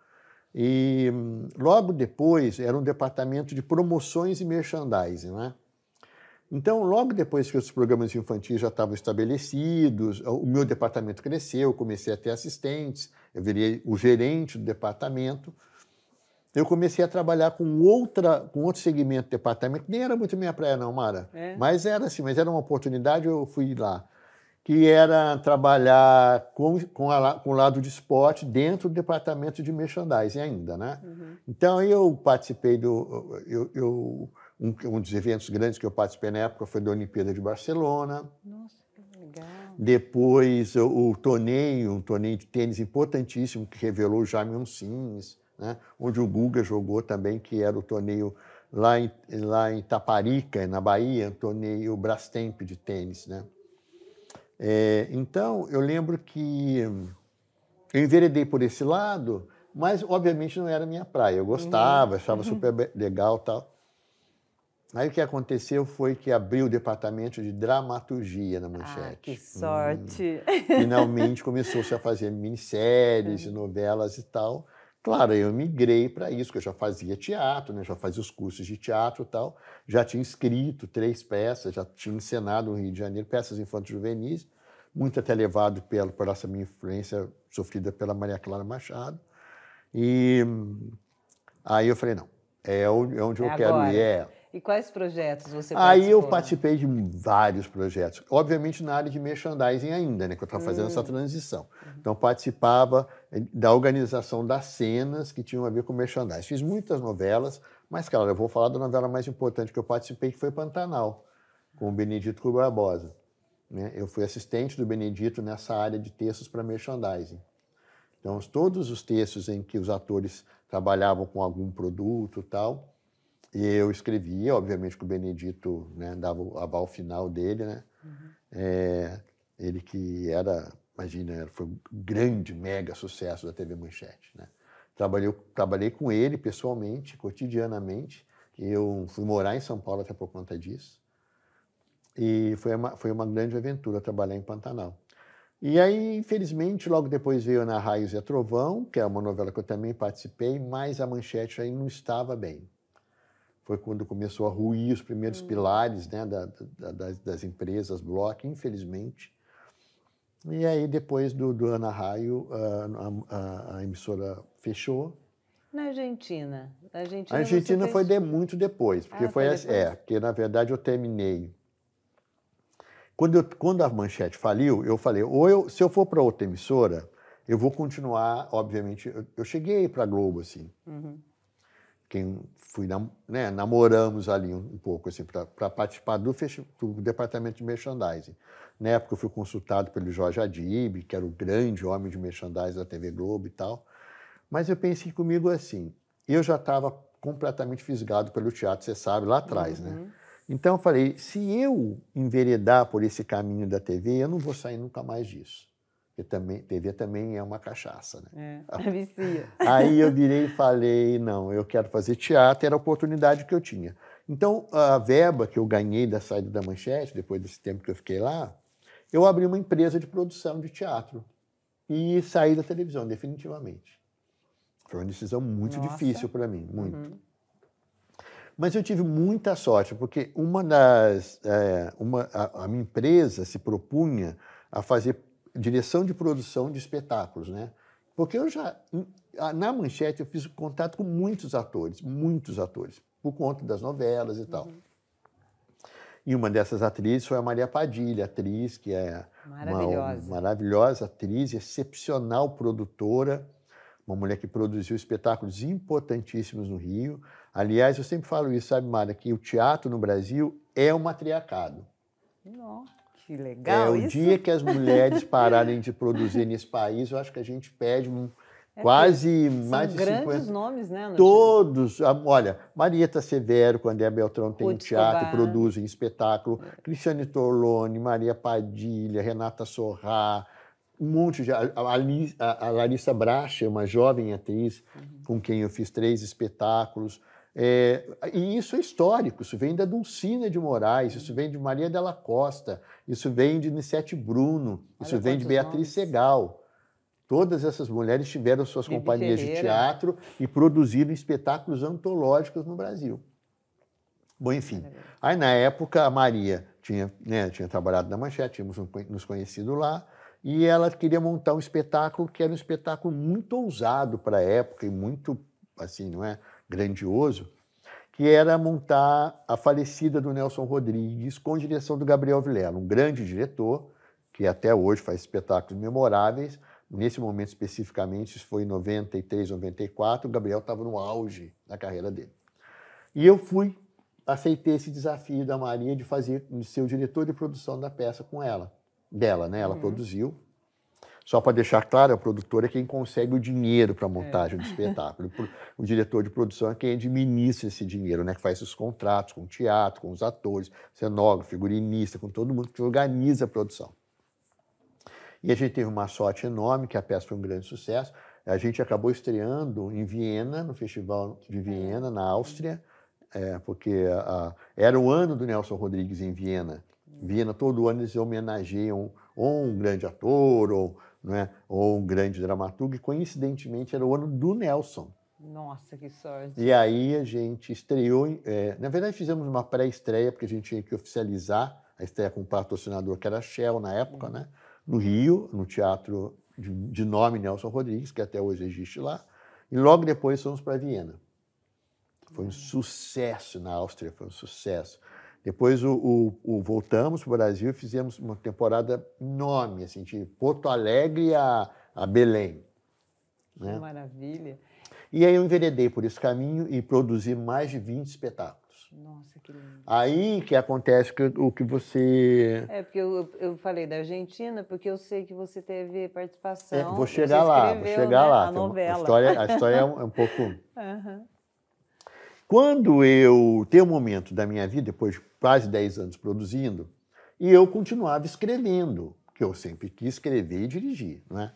S5: E logo depois era um departamento de promoções e merchandising, né? Então, logo depois que os programas infantis já estavam estabelecidos, o meu departamento cresceu, eu comecei a ter assistentes, eu virei o gerente do departamento. Eu comecei a trabalhar com outro segmento do departamento, nem era muito minha praia não, Mara, mas era assim, mas era uma oportunidade, eu fui lá, que era trabalhar com o lado de esporte dentro do departamento de merchandising ainda, né? Então, eu participei um dos eventos grandes que eu participei na época foi da Olimpíada de Barcelona.
S4: Nossa, que legal.
S5: Depois, um torneio de tênis importantíssimo que revelou o Jaime Uncins, né? Onde o Guga jogou também, que era o torneio lá em Taparica, na Bahia, um torneio Brastemp de tênis, né? Então, eu lembro que eu enveredei por esse lado, mas, obviamente, não era minha praia. Eu gostava, achava super legal e tal. Aí o que aconteceu foi que abriu o departamento de dramaturgia na Manchete.
S4: Que sorte!
S5: Finalmente começou-se a fazer minisséries, novelas e tal. Claro, eu migrei para isso, porque eu já fazia teatro, né? Já fazia os cursos de teatro e tal. Já tinha escrito 3 peças, já tinha encenado no Rio de Janeiro, peças infanto-juvenis, muito até levado por essa minha influência sofrida pela Maria Clara Machado. E aí eu falei, não, É onde eu quero
S4: agora.
S5: ir.
S4: E quais projetos você
S5: Aí
S4: participou?
S5: eu participei de vários projetos, obviamente na área de merchandising ainda, né, que eu estava fazendo essa transição. Então participava da organização das cenas que tinham a ver com merchandising. Fiz muitas novelas, mas, claro, eu vou falar da novela mais importante que eu participei, que foi Pantanal, com o Benedito Rui Barbosa. Né? Eu fui assistente do Benedito nessa área de textos para merchandising. Então, todos os textos em que os atores trabalhavam com algum produto e tal, eu escrevia, obviamente que o Benedito, né, dava o aval final dele, né? Ele que era, imagina, foi um grande, mega sucesso da TV Manchete, né? Trabalhei com ele pessoalmente, cotidianamente. Eu fui morar em São Paulo até por conta disso. E foi uma grande aventura trabalhar em Pantanal. E aí, infelizmente, logo depois veio Ana Raios e Trovão, que é uma novela que eu também participei, mas a Manchete aí não estava bem. Foi quando começou a ruir os primeiros pilares, né, das empresas Bloch, infelizmente. E aí, depois do Ana Raio, a emissora fechou.
S4: Na Argentina?
S5: A Argentina foi muito depois, porque foi
S4: depois?
S5: porque na verdade eu terminei. Quando a Manchete faliu, eu falei, se eu for para outra emissora, eu vou continuar, obviamente. Eu cheguei para a Globo, assim. Namoramos ali um pouco, assim, para participar do departamento de merchandising. Na época eu fui consultado pelo Jorge Adib, que era o grande homem de merchandising da TV Globo e tal. Mas eu pensei comigo assim, eu já estava completamente fisgado pelo teatro, você sabe, lá atrás, né? Então eu falei, se eu enveredar por esse caminho da TV, eu não vou sair nunca mais disso. Porque TV também é uma cachaça, né?
S4: Vicia.
S5: Aí eu virei e falei, não, eu quero fazer teatro, era a oportunidade que eu tinha. Então, a verba que eu ganhei da saída da Manchete, depois desse tempo que eu fiquei lá, eu abri uma empresa de produção de teatro e saí da televisão, definitivamente. Foi uma decisão muito difícil para mim, muito. Mas eu tive muita sorte, porque a minha empresa se propunha a fazer direção de produção de espetáculos, né? Porque na Manchete eu fiz contato com muitos atores, por conta das novelas e tal. E uma dessas atrizes foi a Maria Padilha, atriz que é uma maravilhosa atriz, excepcional produtora, uma mulher que produziu espetáculos importantíssimos no Rio. Aliás, eu sempre falo isso, sabe, Mara, que o teatro no Brasil é um matriarcado.
S4: Que legal isso.
S5: O dia que as mulheres pararem de produzir nesse país, eu acho que a gente perde quase mais de 50...
S4: São grandes nomes, né?
S5: Todos. Olha, Marieta Severo, com André Beltrão, tem teatro, produzem espetáculo. Cristiane Torlone, Maria Padilha, Renata Sorrá, um monte de... A Larissa Bracha, uma jovem atriz com quem eu fiz 3 espetáculos. E isso é histórico, isso vem da Dulcina de Moraes, isso vem de Maria Della Costa, isso vem de Nissete Bruno, isso vem de Beatriz Segal. Todas essas mulheres tiveram suas companhias de teatro e produziram espetáculos antológicos no Brasil. Bom, enfim. Aí, na época, a Maria tinha trabalhado na Manchete, tínhamos nos conhecido lá, e ela queria montar um espetáculo que era um espetáculo muito ousado para a época e muito, assim, não é, grandioso, que era montar A Falecida do Nelson Rodrigues com direção do Gabriel Vilela, um grande diretor que até hoje faz espetáculos memoráveis. Nesse momento especificamente, isso foi em 93, 94, o Gabriel estava no auge da carreira dele. E eu aceitei esse desafio da Maria de ser o diretor de produção da peça com dela, né? Ela produziu. Só para deixar claro, a produtora é quem consegue o dinheiro para a montagem do espetáculo. O diretor de produção é quem administra esse dinheiro, né? Que faz os contratos com o teatro, com os atores, cenógrafo, figurinista, com todo mundo que organiza a produção. E a gente teve uma sorte enorme, que a peça foi um grande sucesso. A gente acabou estreando em Viena, no Festival de Viena, na Áustria, porque era o ano do Nelson Rodrigues em Viena. Viena, todo ano eles homenageiam ou um grande ator, ou um grande dramaturgo, e coincidentemente era o ano do Nelson.
S4: Nossa, que sorte.
S5: E aí a gente estreou, na verdade fizemos uma pré-estreia, porque a gente tinha que oficializar a estreia com um patrocinador que era a Shell na época, né? No Rio, no teatro de nome Nelson Rodrigues, que até hoje existe lá, e logo depois fomos para Viena. Foi um sucesso na Áustria, foi um sucesso. Depois voltamos para o Brasil e fizemos uma temporada enorme, assim, de Porto Alegre a Belém. Né?
S4: Que maravilha.
S5: E aí eu enveredei por esse caminho e produzi mais de 20 espetáculos.
S4: Nossa, que lindo.
S5: Aí que acontece o que você...
S4: Porque eu falei da Argentina, porque eu sei que você teve participação.
S5: Vou chegar lá,
S4: vou chegar
S5: lá.
S4: A novela.
S5: A história é um pouco... Uhum. Quando eu tenho um momento da minha vida, depois de quase 10 anos produzindo, e eu continuava escrevendo, porque eu sempre quis escrever e dirigir, não é?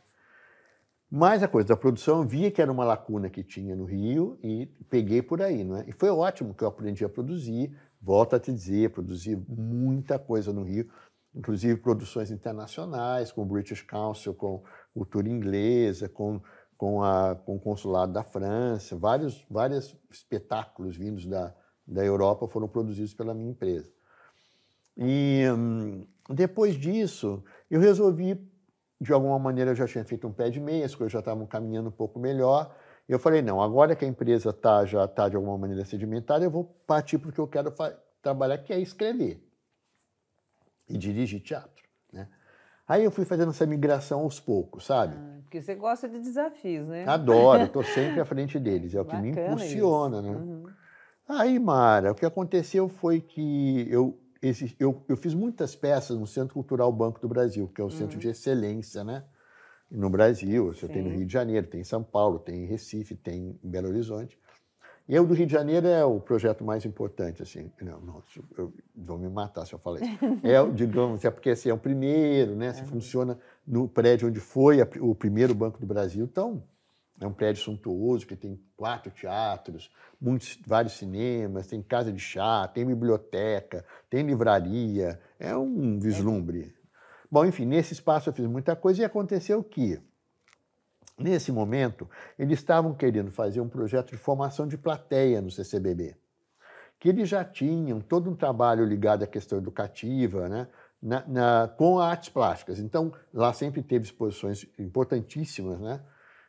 S5: Mas a coisa da produção, eu via que era uma lacuna que tinha no Rio e peguei por aí, não é? E foi ótimo que eu aprendi a produzir, volto a te dizer, produzi muita coisa no Rio, inclusive produções internacionais, com o British Council, com cultura inglesa, com o Consulado da França, vários espetáculos vindos da Europa foram produzidos pela minha empresa. E depois disso, eu resolvi, de alguma maneira eu já tinha feito um pé de meia, as coisas já estavam caminhando um pouco melhor, e eu falei, não, agora que a empresa já está de alguma maneira sedimentada, eu vou partir para o que eu quero trabalhar, que é escrever e dirigir teatro, né? Aí eu fui fazendo essa migração aos poucos, sabe?
S4: Porque você gosta de desafios, né?
S5: Adoro, estou sempre à frente deles, é o que me impulsiona, né?
S4: Uhum.
S5: Aí, Mara, o que aconteceu foi que eu fiz muitas peças no Centro Cultural Banco do Brasil, que é o centro de excelência, né? No Brasil, você tem no Rio de Janeiro, tem em São Paulo, tem em Recife, tem em Belo Horizonte. E o do Rio de Janeiro é o projeto mais importante, assim. Não, vão me matar se eu falar isso. Digamos, porque assim, é o primeiro, né? Funciona no prédio onde foi o primeiro Banco do Brasil. Então, é um prédio suntuoso que tem 4 teatros, vários cinemas, tem casa de chá, tem biblioteca, tem livraria. É um vislumbre. Bom, enfim, nesse espaço eu fiz muita coisa e aconteceu que, nesse momento, eles estavam querendo fazer um projeto de formação de plateia no CCBB, que eles já tinham todo um trabalho ligado à questão educativa, né, com artes plásticas. Então, lá sempre teve exposições importantíssimas, né,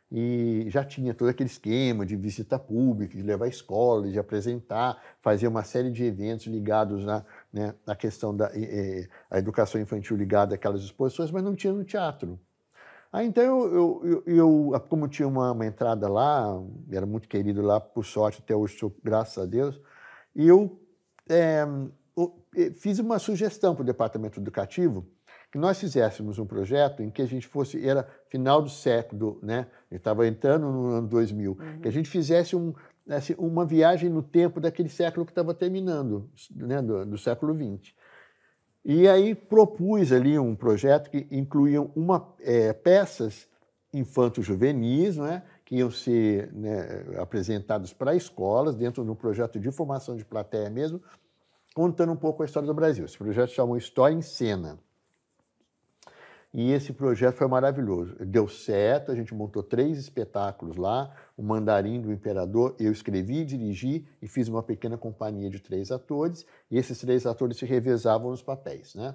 S5: e já tinha todo aquele esquema de visita pública, de levar escolas, de apresentar, fazer uma série de eventos ligados na questão da a educação infantil ligada àquelas exposições, mas não tinha no teatro. Aí, então, eu como tinha uma entrada lá, era muito querido lá, por sorte, até hoje, graças a Deus, e eu fiz uma sugestão para o departamento educativo que nós fizéssemos um projeto em que a gente fosse, era final do século, né? Eu estava entrando no ano 2000, que a gente fizesse uma viagem no tempo daquele século que estava terminando, né? do século XX. E aí propus ali um projeto que incluía peças infanto-juvenis, né, que iam ser, né, apresentadas para escolas, dentro de um projeto de formação de plateia mesmo, contando um pouco a história do Brasil. Esse projeto se chamou História em Cena. E esse projeto foi maravilhoso. Deu certo, a gente montou 3 espetáculos lá, o Mandarim do Imperador, eu escrevi, dirigi e fiz uma pequena companhia de 3 atores, e esses 3 atores se revezavam nos papéis, né?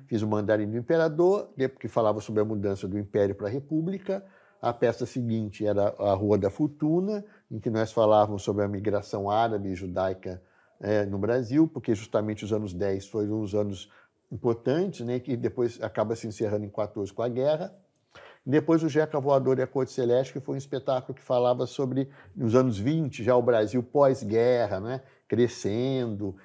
S5: Fiz o Mandarim do Imperador, que falava sobre a mudança do Império para a República. A peça seguinte era A Rua da Fortuna, em que nós falávamos sobre a migração árabe e judaica no Brasil, porque justamente os anos 10 foram os anos importantes, né, que depois acaba se encerrando em 14 com a guerra. Depois o Jeca Voador e a Corte Celeste, que foi um espetáculo que falava sobre, nos anos 20, já o Brasil pós-guerra, né, crescendo,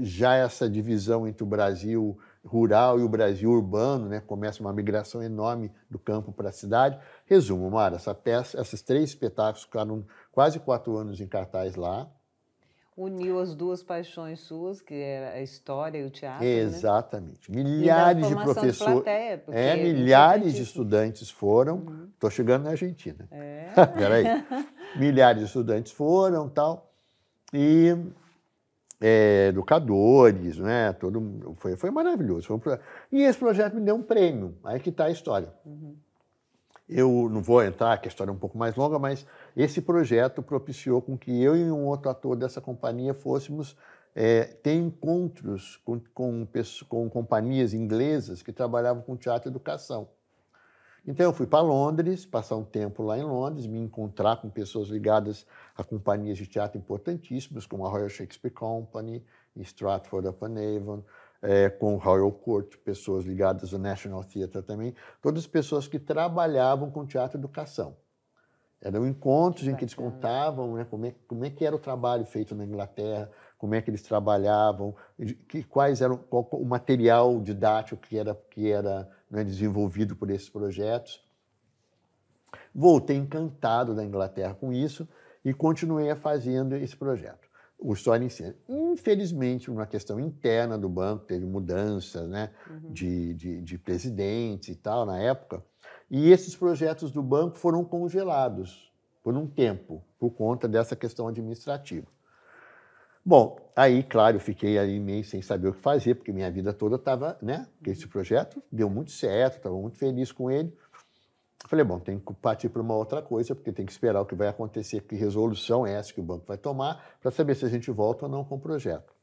S5: já essa divisão entre o Brasil rural e o Brasil urbano, né, começa uma migração enorme do campo para a cidade. Resumo, Mara, esses 3 espetáculos ficaram quase 4 anos em cartaz lá.
S4: Uniu as 2 paixões suas, que era a história e o teatro.
S5: Exatamente.
S4: Né?
S5: Milhares de professores. Milhares de estudantes foram. Estou chegando na Argentina. Peraí. Milhares de estudantes foram, tal. E educadores, né? Foi maravilhoso. E esse projeto me deu um prêmio. Aí que está a história. Eu não vou entrar, que a história é um pouco mais longa, mas esse projeto propiciou com que eu e um outro ator dessa companhia fôssemos ter encontros com companhias inglesas que trabalhavam com teatro e educação. Então eu fui para Londres, passar um tempo lá em Londres, me encontrar com pessoas ligadas a companhias de teatro importantíssimas, como a Royal Shakespeare Company, em Stratford-upon-Avon, com o Royal Court, pessoas ligadas ao National Theatre também, todas pessoas que trabalhavam com teatro e educação. Eram encontros em que eles contavam, né, como é que era o trabalho feito na Inglaterra, como é que eles trabalhavam, qual o material didático que era né, desenvolvido por esses projetos. Voltei encantado da Inglaterra com isso e continuei fazendo esse projeto. O História em Cena. Infelizmente, uma questão interna do banco, teve mudança né, de presidentes e tal na época, e esses projetos do banco foram congelados por um tempo, por conta dessa questão administrativa. Bom, aí, claro, eu fiquei aí meio sem saber o que fazer, porque minha vida toda estava, né? Porque esse projeto deu muito certo, estava muito feliz com ele. Falei, bom, tem que partir para uma outra coisa, porque tem que esperar o que vai acontecer, que resolução é essa que o banco vai tomar, para saber se a gente volta ou não com o projeto.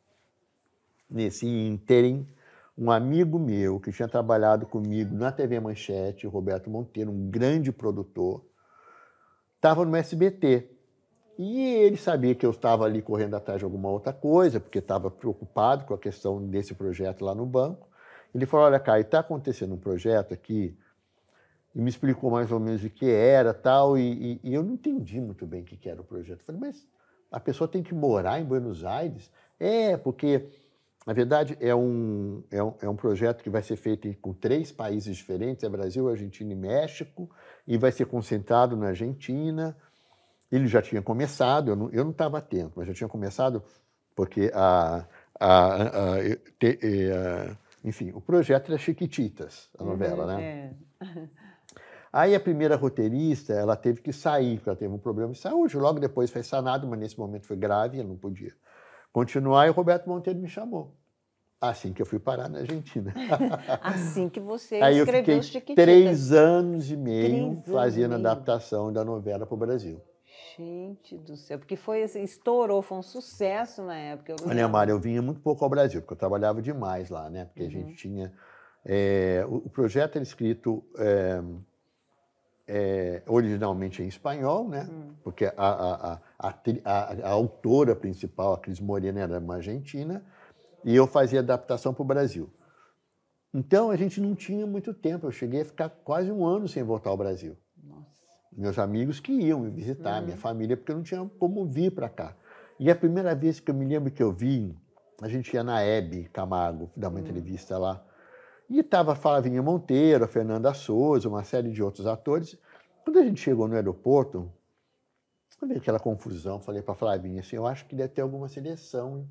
S5: Nesse ínterim, um amigo meu que tinha trabalhado comigo na TV Manchete, o Roberto Monteiro, um grande produtor, estava no SBT. E ele sabia que eu estava ali correndo atrás de alguma outra coisa, porque estava preocupado com a questão desse projeto lá no banco. Ele falou, olha, Caio, está acontecendo um projeto aqui, e me explicou mais ou menos o que era tal, e eu não entendi muito bem o que era o projeto. Eu falei, mas a pessoa tem que morar em Buenos Aires? Porque, na verdade, é um projeto que vai ser feito com 3 países diferentes, é Brasil, Argentina e México, e vai ser concentrado na Argentina. Ele já tinha começado, eu não estava atento, mas já tinha começado porque enfim, o projeto era Chiquititas, a novela, né? Aí a primeira roteirista, ela teve que sair, porque ela teve um problema de saúde, logo depois foi sanado, mas nesse momento foi grave, ela não podia continuar, e o Roberto Monteiro me chamou. Assim que eu fui parar na Argentina.
S4: Assim que você
S5: Aí
S4: escreveu
S5: eu
S4: os
S5: fiquei
S4: Chiquititas.
S5: 3 anos e meio
S4: 3 anos
S5: fazendo
S4: e
S5: a
S4: meio.
S5: adaptação da novela para o Brasil.
S4: Gente do céu, porque foi assim, estourou, foi um sucesso na época.
S5: Olha, Mara, eu vinha muito pouco ao Brasil, porque eu trabalhava demais lá, né? Porque a gente tinha... o projeto era escrito originalmente em espanhol, né? Porque a autora principal, a Cris Morena, era uma argentina, e eu fazia adaptação para o Brasil. Então, a gente não tinha muito tempo. Eu cheguei a ficar quase 1 ano sem voltar ao Brasil. Meus amigos que iam me visitar, minha família, porque eu não tinha como vir para cá. E a primeira vez que eu me lembro que eu vim, a gente ia na Hebe Camargo dar uma entrevista lá. E estava a Flavinha Monteiro, a Fernanda Souza, uma série de outros atores. Quando a gente chegou no aeroporto, eu vi aquela confusão, falei para a Flavinha assim, eu acho que deve ter alguma seleção.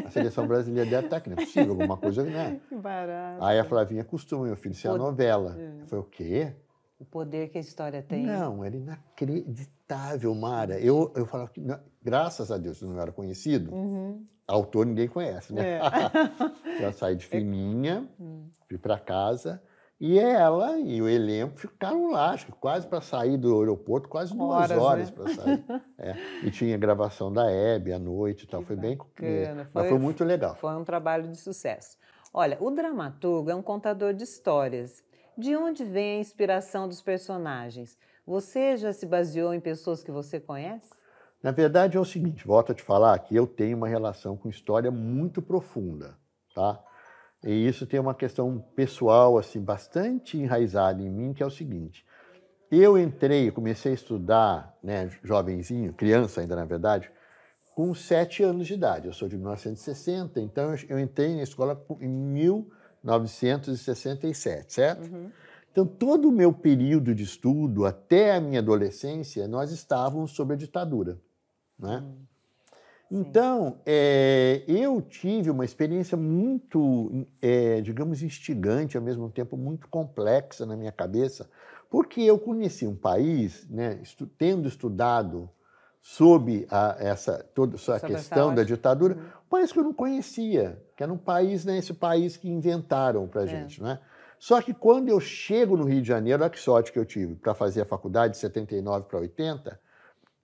S5: A seleção brasileira deve estar aqui, não é possível, alguma coisa, né?
S4: Que barato.
S5: Aí a Flavinha costuma, meu filho, isso é a novela. Eu falei, o quê?
S4: O poder que a história tem.
S5: Não, era inacreditável, Mara. Eu falava que, graças a Deus, eu não era conhecido. Autor ninguém conhece, né? Eu saí de fininha, fui para casa, e ela e o elenco ficaram lá, acho que quase para sair do aeroporto, quase 2 horas
S4: né?
S5: para sair. E tinha gravação da Hebe à noite e tal, foi bem bacana. Mas foi muito legal.
S4: Foi um trabalho de sucesso. Olha, o dramaturgo é um contador de histórias. De onde vem a inspiração dos personagens? Você já se baseou em pessoas que você conhece?
S5: Na verdade é o seguinte, volto a te falar que eu tenho uma relação com história muito profunda, tá? E isso tem uma questão pessoal assim bastante enraizada em mim, que é o seguinte. Eu comecei a estudar, né, jovenzinho, criança ainda na verdade, com 7 anos de idade. Eu sou de 1960, então eu entrei na escola em 1967, certo? Então, todo o meu período de estudo, até a minha adolescência, nós estávamos sob a ditadura, né? Então, eu tive uma experiência muito, digamos, instigante, ao mesmo tempo muito complexa na minha cabeça, porque eu conheci um país, né, tendo estudado sob toda essa questão da ditadura, um país que eu não conhecia, que era um país, né, esse país que inventaram para a gente, né? Só que quando eu chego no Rio de Janeiro, olha que sorte que eu tive para fazer a faculdade de 79 para 80,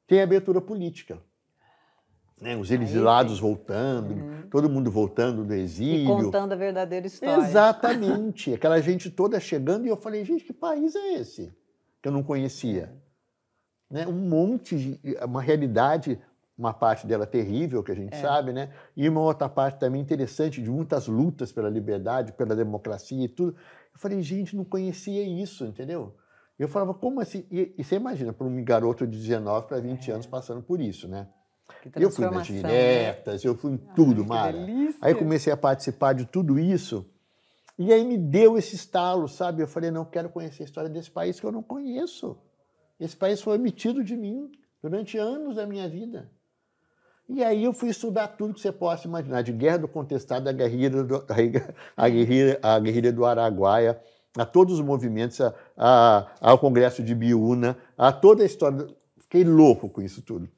S5: tem abertura política. né? Os exilados voltando, todo mundo voltando do exílio.
S4: E contando a verdadeira história.
S5: Exatamente. Aquela gente toda chegando e eu falei, gente, que país é esse? Que eu não conhecia. Né? Um monte, uma realidade, uma parte dela terrível, que a gente sabe, né? E uma outra parte também interessante, de muitas lutas pela liberdade, pela democracia e tudo. Eu falei, gente, não conhecia isso, entendeu? Eu falava, como assim? E você imagina, para um garoto de 19 para 20 anos passando por isso, né? Eu fui nas diretas, eu fui em tudo, Mara. Aí comecei a participar de tudo isso, e aí me deu esse estalo, sabe? Eu falei, não, quero conhecer a história desse país que eu não conheço. Esse país foi omitido de mim durante anos da minha vida. E aí eu fui estudar tudo que você possa imaginar, de Guerra do Contestado, a guerrilha do Araguaia, a todos os movimentos, ao Congresso de Biúna, a toda a história. Fiquei louco com isso tudo.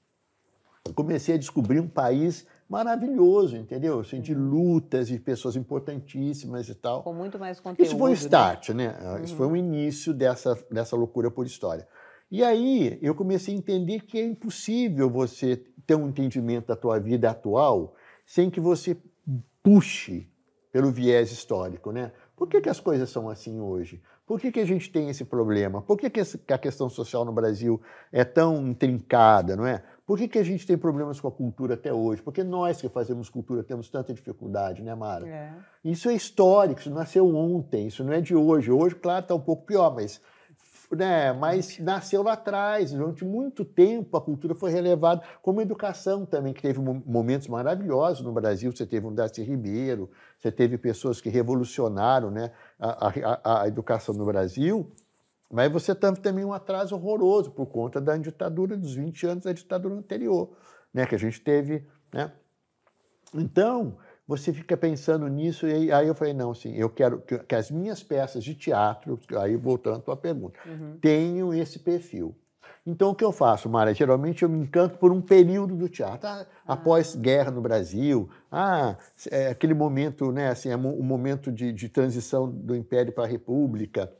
S5: Comecei a descobrir um país maravilhoso, entendeu? Assim, de lutas, de pessoas importantíssimas e tal.
S4: Com muito mais conteúdo.
S5: Isso foi o start, né? Isso foi o início dessa loucura por história. E aí eu comecei a entender que é impossível você ter um entendimento da tua vida atual sem que você puxe pelo viés histórico, né? Por que as coisas são assim hoje? Por que a gente tem esse problema? Por que a questão social no Brasil é tão intrincada, não é? Por que a gente tem problemas com a cultura até hoje? Porque nós que fazemos cultura temos tanta dificuldade, né, Mara? Isso é histórico, isso nasceu ontem, isso não é de hoje. Hoje, claro, está um pouco pior, mas nasceu lá atrás. Durante muito tempo a cultura foi relevada, como a educação também, que teve momentos maravilhosos no Brasil. Você teve um Darcy Ribeiro, você teve pessoas que revolucionaram, né, a educação no Brasil, mas você teve também um atraso horroroso por conta da ditadura dos 20 anos da ditadura anterior, né, que a gente teve, né? Então, você fica pensando nisso, e aí eu falei, não, sim, eu quero que as minhas peças de teatro, aí voltando à tua pergunta, tenham esse perfil. Então, o que eu faço, Mara? Geralmente eu me encanto por um período do teatro. Após guerra no Brasil, aquele momento, né, assim, um momento de transição do Império para a República.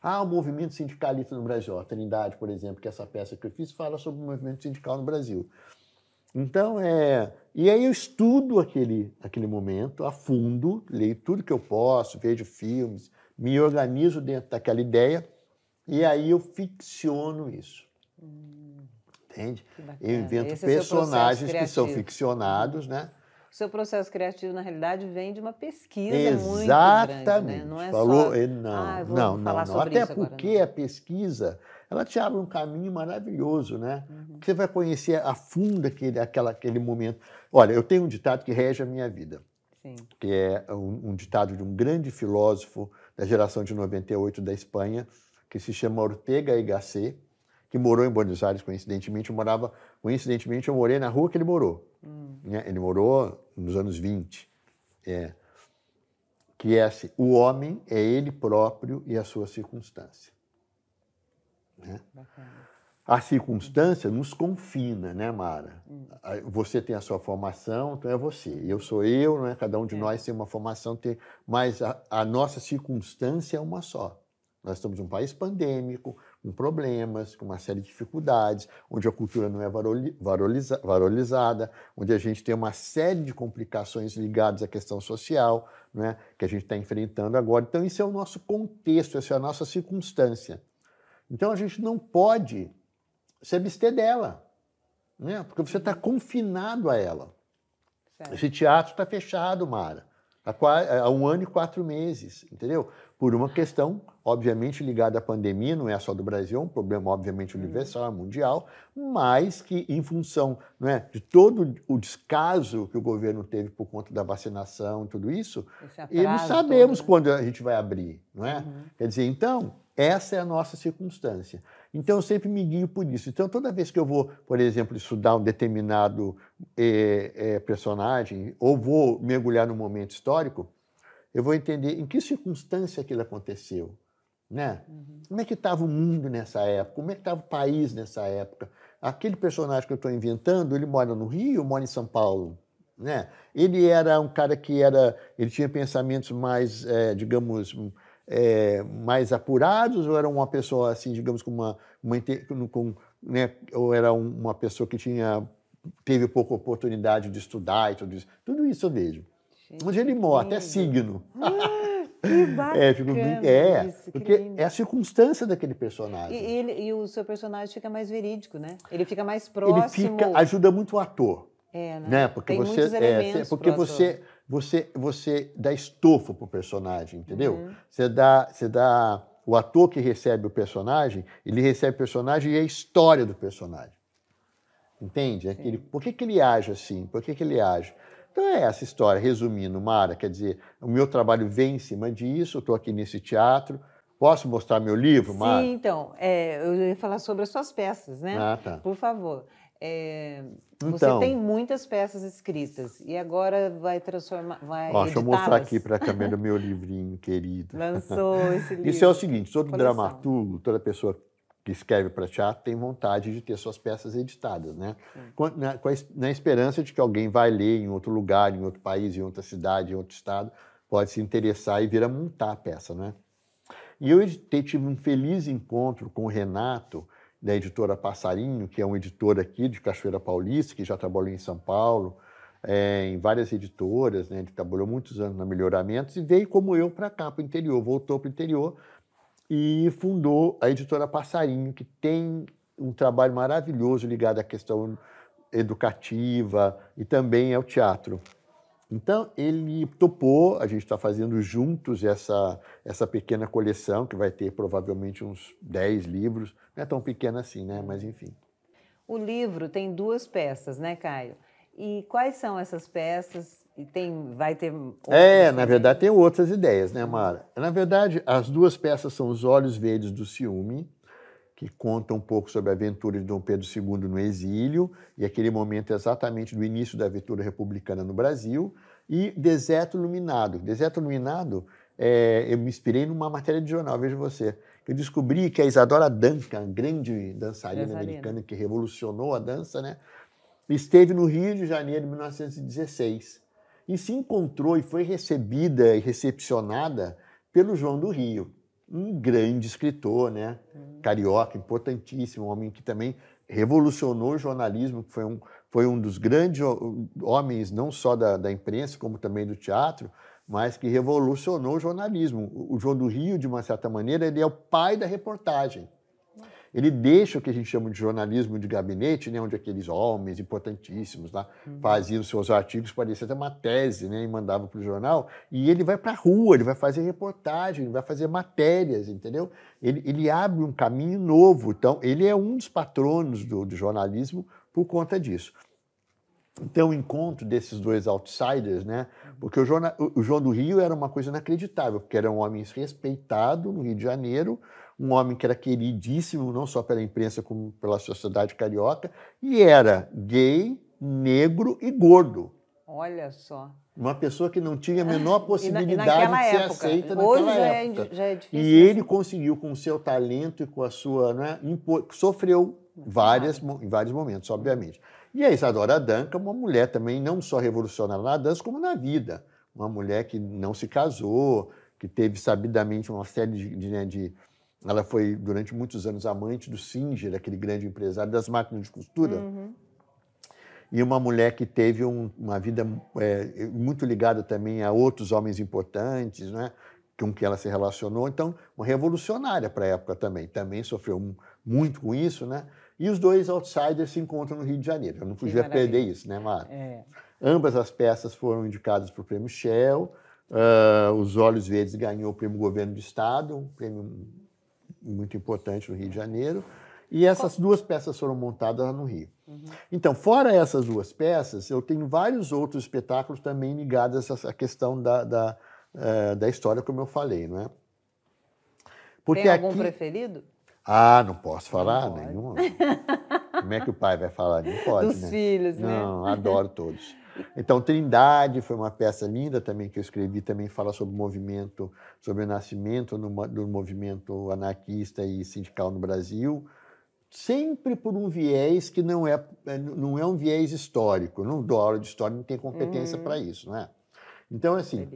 S5: O movimento sindicalista no Brasil. A Trindade, por exemplo, que essa peça que eu fiz, fala sobre o movimento sindical no Brasil. Então, e aí eu estudo aquele momento a fundo, leio tudo que eu posso, vejo filmes, me organizo dentro daquela ideia e aí eu ficciono isso. Entende? Eu invento personagens que são ficcionados, né?
S4: O seu processo criativo, na realidade, vem de uma pesquisa muito grande, né? Não é só... Não.
S5: Até porque a pesquisa, ela te abre um caminho maravilhoso, né? Porque você vai conhecer a fundo aquele momento. Olha, eu tenho um ditado que rege a minha vida, que é um ditado de um grande filósofo da geração de 98 da Espanha, que se chama Ortega y Gasset, que morou em Buenos Aires, coincidentemente. Eu morei na rua que ele morou. Ele morou nos anos 20. Que é assim, o homem é ele próprio e a sua circunstância. Né? A circunstância nos confina, né, Mara? Você tem a sua formação, então é você. Eu sou eu, não é? Cada um de nós tem uma formação, mas a nossa circunstância é uma só. Nós estamos em um país pandêmico, com problemas, com uma série de dificuldades, onde a cultura não é valorizada, onde a gente tem uma série de complicações ligadas à questão social, né, que a gente está enfrentando agora. Então, isso é o nosso contexto, essa é a nossa circunstância. Então, a gente não pode se abster dela, né, porque você está confinado a ela. Certo. Esse teatro está fechado, Mara, há 1 ano e 4 meses, entendeu? Por uma questão, obviamente, ligada à pandemia, não é só do Brasil, é um problema, obviamente, universal, mundial, mas que, em função, não é, de todo o descaso que o governo teve por conta da vacinação e tudo isso, e não sabemos quando a gente vai abrir, não é? Quer dizer, então, essa é a nossa circunstância. Então, eu sempre me guio por isso. Então, toda vez que eu vou, por exemplo, estudar um determinado personagem, ou vou mergulhar num momento histórico, eu vou entender em que circunstância aquilo aconteceu, né? Como é que estava o mundo nessa época? Como é que estava o país nessa época? Aquele personagem que eu estou inventando, ele mora no Rio, mora em São Paulo, né? Ele era um cara ele tinha pensamentos mais, digamos, mais apurados, ou era uma pessoa assim, digamos, né? Ou era uma pessoa que tinha teve pouca oportunidade de estudar e tudo isso eu vejo. Onde ele morre, até signo.
S4: Que bacana isso,
S5: porque é a circunstância daquele personagem.
S4: E o seu personagem fica mais verídico, né? Ele fica mais próximo.
S5: Ajuda muito o ator.
S4: Né?
S5: Porque
S4: tem muitos elementos
S5: porque você dá estofo para o personagem, entendeu? Você dá o ator que recebe o personagem, ele recebe o personagem e a história do personagem. Entende? Por que ele age assim? Por que ele age? Então é essa história, resumindo, Mara, quer dizer, o meu trabalho vem em cima disso, eu estou aqui nesse teatro. Posso mostrar meu livro, Mara?
S4: Sim, então, eu ia falar sobre as suas peças, né?
S5: Ah, tá.
S4: Por favor. Você tem muitas peças escritas e agora vai transformar,
S5: deixa eu mostrar aqui para a câmera o meu livrinho querido.
S4: Lançou esse livro.
S5: Isso é o seguinte, todo dramaturgo, toda pessoa que escreve para teatro tem vontade de ter suas peças editadas, né? Na esperança de que alguém vai ler em outro lugar, em outro país, em outra cidade, em outro estado, pode se interessar e vir a montar a peça, né? E eu tive um feliz encontro com o Renato, da editora Passarinho, que é um editor aqui de Cachoeira Paulista, que já trabalhou em São Paulo, em várias editoras, né? Ele trabalhou muitos anos na Melhoramentos e veio como eu para cá, para o interior, voltou para o interior e fundou a editora Passarinho, que tem um trabalho maravilhoso ligado à questão educativa e também ao teatro. Então, ele topou, a gente está fazendo juntos essa pequena coleção, que vai ter provavelmente uns 10 livros. Não é tão pequena assim, né? Mas, enfim.
S4: O livro tem 2 peças, né, Caio? E quais são essas peças? E vai ter outras
S5: na verdade, tem outras ideias, né, Mara? Na verdade, as 2 peças são Os Olhos Verdes do Ciúme, que conta um pouco sobre a aventura de Dom Pedro II no exílio, e aquele momento exatamente do início da aventura republicana no Brasil, e Deserto Iluminado. Deserto Iluminado, eu me inspirei numa matéria de jornal, veja você. Eu descobri que a Isadora Duncan, a grande dançarina americana que revolucionou a dança, né, esteve no Rio de Janeiro em 1916 e se encontrou e foi recebida e recepcionada pelo João do Rio, um grande escritor, né? Carioca, importantíssimo, um homem que também revolucionou o jornalismo, que foi um dos grandes homens, não só da imprensa, como também do teatro, mas que revolucionou o jornalismo. O João do Rio, de uma certa maneira, ele é o pai da reportagem. Ele deixa o que a gente chama de jornalismo de gabinete, né, onde aqueles homens importantíssimos lá faziam seus artigos, parecia até uma tese, né, e mandavam para o jornal, e ele vai para a rua, ele vai fazer reportagem, ele vai fazer matérias, entendeu? Ele abre um caminho novo, então ele é um dos patronos do jornalismo por conta disso. Então, o encontro desses 2 outsiders, né, porque o João do Rio era uma coisa inacreditável, porque era um homem respeitado no Rio de Janeiro, um homem que era queridíssimo, não só pela imprensa, como pela sociedade carioca, e era gay, negro e gordo.
S4: Olha só.
S5: Uma pessoa que não tinha a menor possibilidade de ser aceita naquela época.
S4: Já é difícil.
S5: E ele conseguiu, com o seu talento e com a sua... Né, sofreu em vários momentos, obviamente. E a Isadora Duncan, uma mulher também não só revolucionária na dança, como na vida. Uma mulher que não se casou, que teve sabidamente uma série de ela foi, durante muitos anos, amante do Singer, aquele grande empresário das máquinas de costura. E uma mulher que teve uma vida muito ligada também a outros homens importantes, né, com que ela se relacionou. Então, uma revolucionária para a época também. Também sofreu muito com isso, né? E os 2 outsiders se encontram no Rio de Janeiro. Eu não podia perder isso, né, Mara? Ambas as peças foram indicadas para o Prêmio Shell. Os Olhos Verdes ganhou o Prêmio Governo do Estado, um prêmio muito importante no Rio de Janeiro. E essas 2 peças foram montadas lá no Rio. Então, fora essas 2 peças, eu tenho vários outros espetáculos também ligados a essa questão da história, como eu falei, não é?
S4: Porque tem algum preferido?
S5: Não posso falar nenhum. Como é que o pai vai falar? Não pode,
S4: Dos filhos, né?
S5: Não, adoro todos. Então, Trindade foi uma peça linda também que eu escrevi, também fala sobre o movimento, sobre o nascimento do movimento anarquista e sindical no Brasil, sempre por um viés que não é um viés histórico. Eu não dou aula de história, não tenho competência para isso, não é? Então, assim,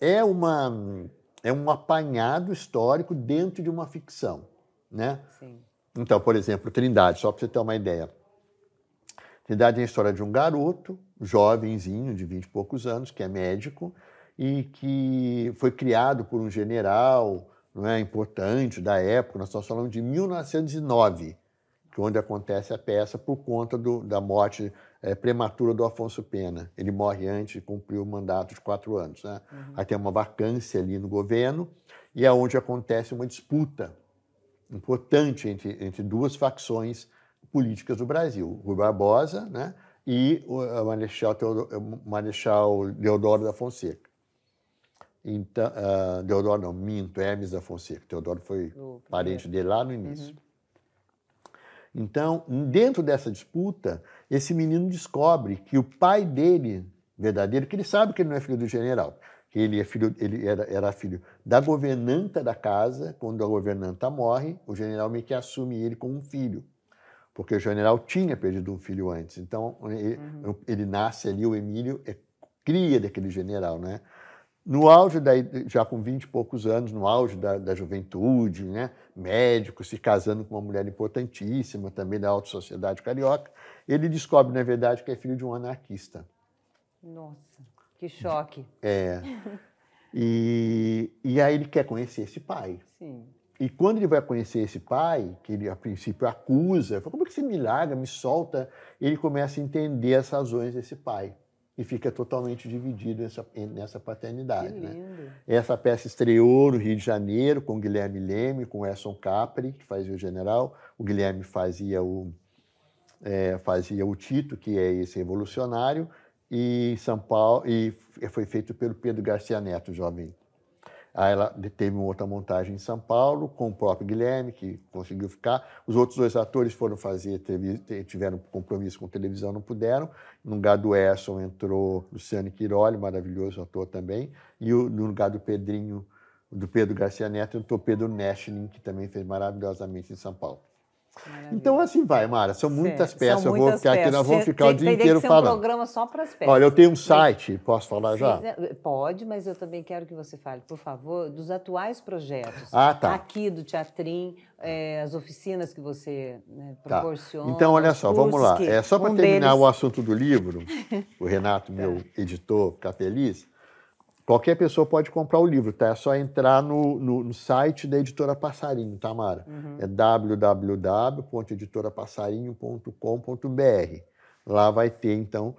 S5: é um apanhado histórico dentro de uma ficção, né?
S4: Sim.
S5: Então, por exemplo, Trindade, só para você ter uma ideia. Cidade é a história de um garoto, jovenzinho, de 20 e poucos anos, que é médico e que foi criado por um general, não é, importante da época. Nós estamos falando de 1909, que é onde acontece a peça por conta da morte prematura do Afonso Pena. Ele morre antes de cumprir o mandato de 4 anos. Né? Aí tem uma vacância ali no governo e é onde acontece uma disputa importante entre duas facções políticas do Brasil, Rui Barbosa, né, e o Marechal Deodoro da Fonseca. Então, Deodoro não, minto, Hermes da Fonseca. Deodoro foi parente dele lá no início. Então, dentro dessa disputa, esse menino descobre que o pai dele, verdadeiro, que ele sabe que ele não é filho do general, que ele era filho da governanta da casa. Quando a governanta morre, o general meio que assume ele como um filho, porque o general tinha perdido um filho antes. Então, ele nasce ali, o Emílio é cria daquele general, né? No auge, já com 20 e poucos anos, no auge da juventude, né? Médico, se casando com uma mulher importantíssima, também da alta sociedade carioca, ele descobre, na verdade, que é filho de um anarquista.
S4: Nossa, que choque.
S5: E aí ele quer conhecer esse pai.
S4: Sim.
S5: E quando ele vai conhecer esse pai, que ele a princípio acusa, fala, como é que você me larga, me solta? Ele começa a entender as razões desse pai. E fica totalmente dividido nessa paternidade.
S4: Que lindo.
S5: Né? Essa peça estreou no Rio de Janeiro com Guilherme Leme, com Edson Capri, que fazia o general. O Guilherme fazia o Tito, que é esse revolucionário, e São Paulo, e foi feito pelo Pedro Garcia Neto, jovem. Aí ela teve uma outra montagem em São Paulo, com o próprio Guilherme, que conseguiu ficar. Os outros 2 atores foram fazer, tiveram compromisso com televisão, não puderam. No lugar do Edson entrou Luciano Quiroli, maravilhoso ator também. E no lugar do Pedro Garcia Neto, entrou Pedro Neschlin, que também fez maravilhosamente em São Paulo. Maravilha. Então, assim vai, Mara. São muitas peças.
S4: São muitas
S5: Aqui, nós vamos ficar o dia inteiro falando.
S4: Teria que ser um programa só para as peças.
S5: Olha, eu tenho um site, posso falar já?
S4: Pode, mas eu também quero que você fale, por favor, dos atuais projetos.
S5: Tá.
S4: Aqui do Teatrim, as oficinas que você proporciona.
S5: Então, olha só, vamos lá. Só para terminar o assunto do livro, o Renato, meu editor, ficar feliz. Qualquer pessoa pode comprar o livro, tá? É só entrar no site da Editora Passarinho, tá, Mara? É www.editorapassarinho.com.br. Lá vai ter, então,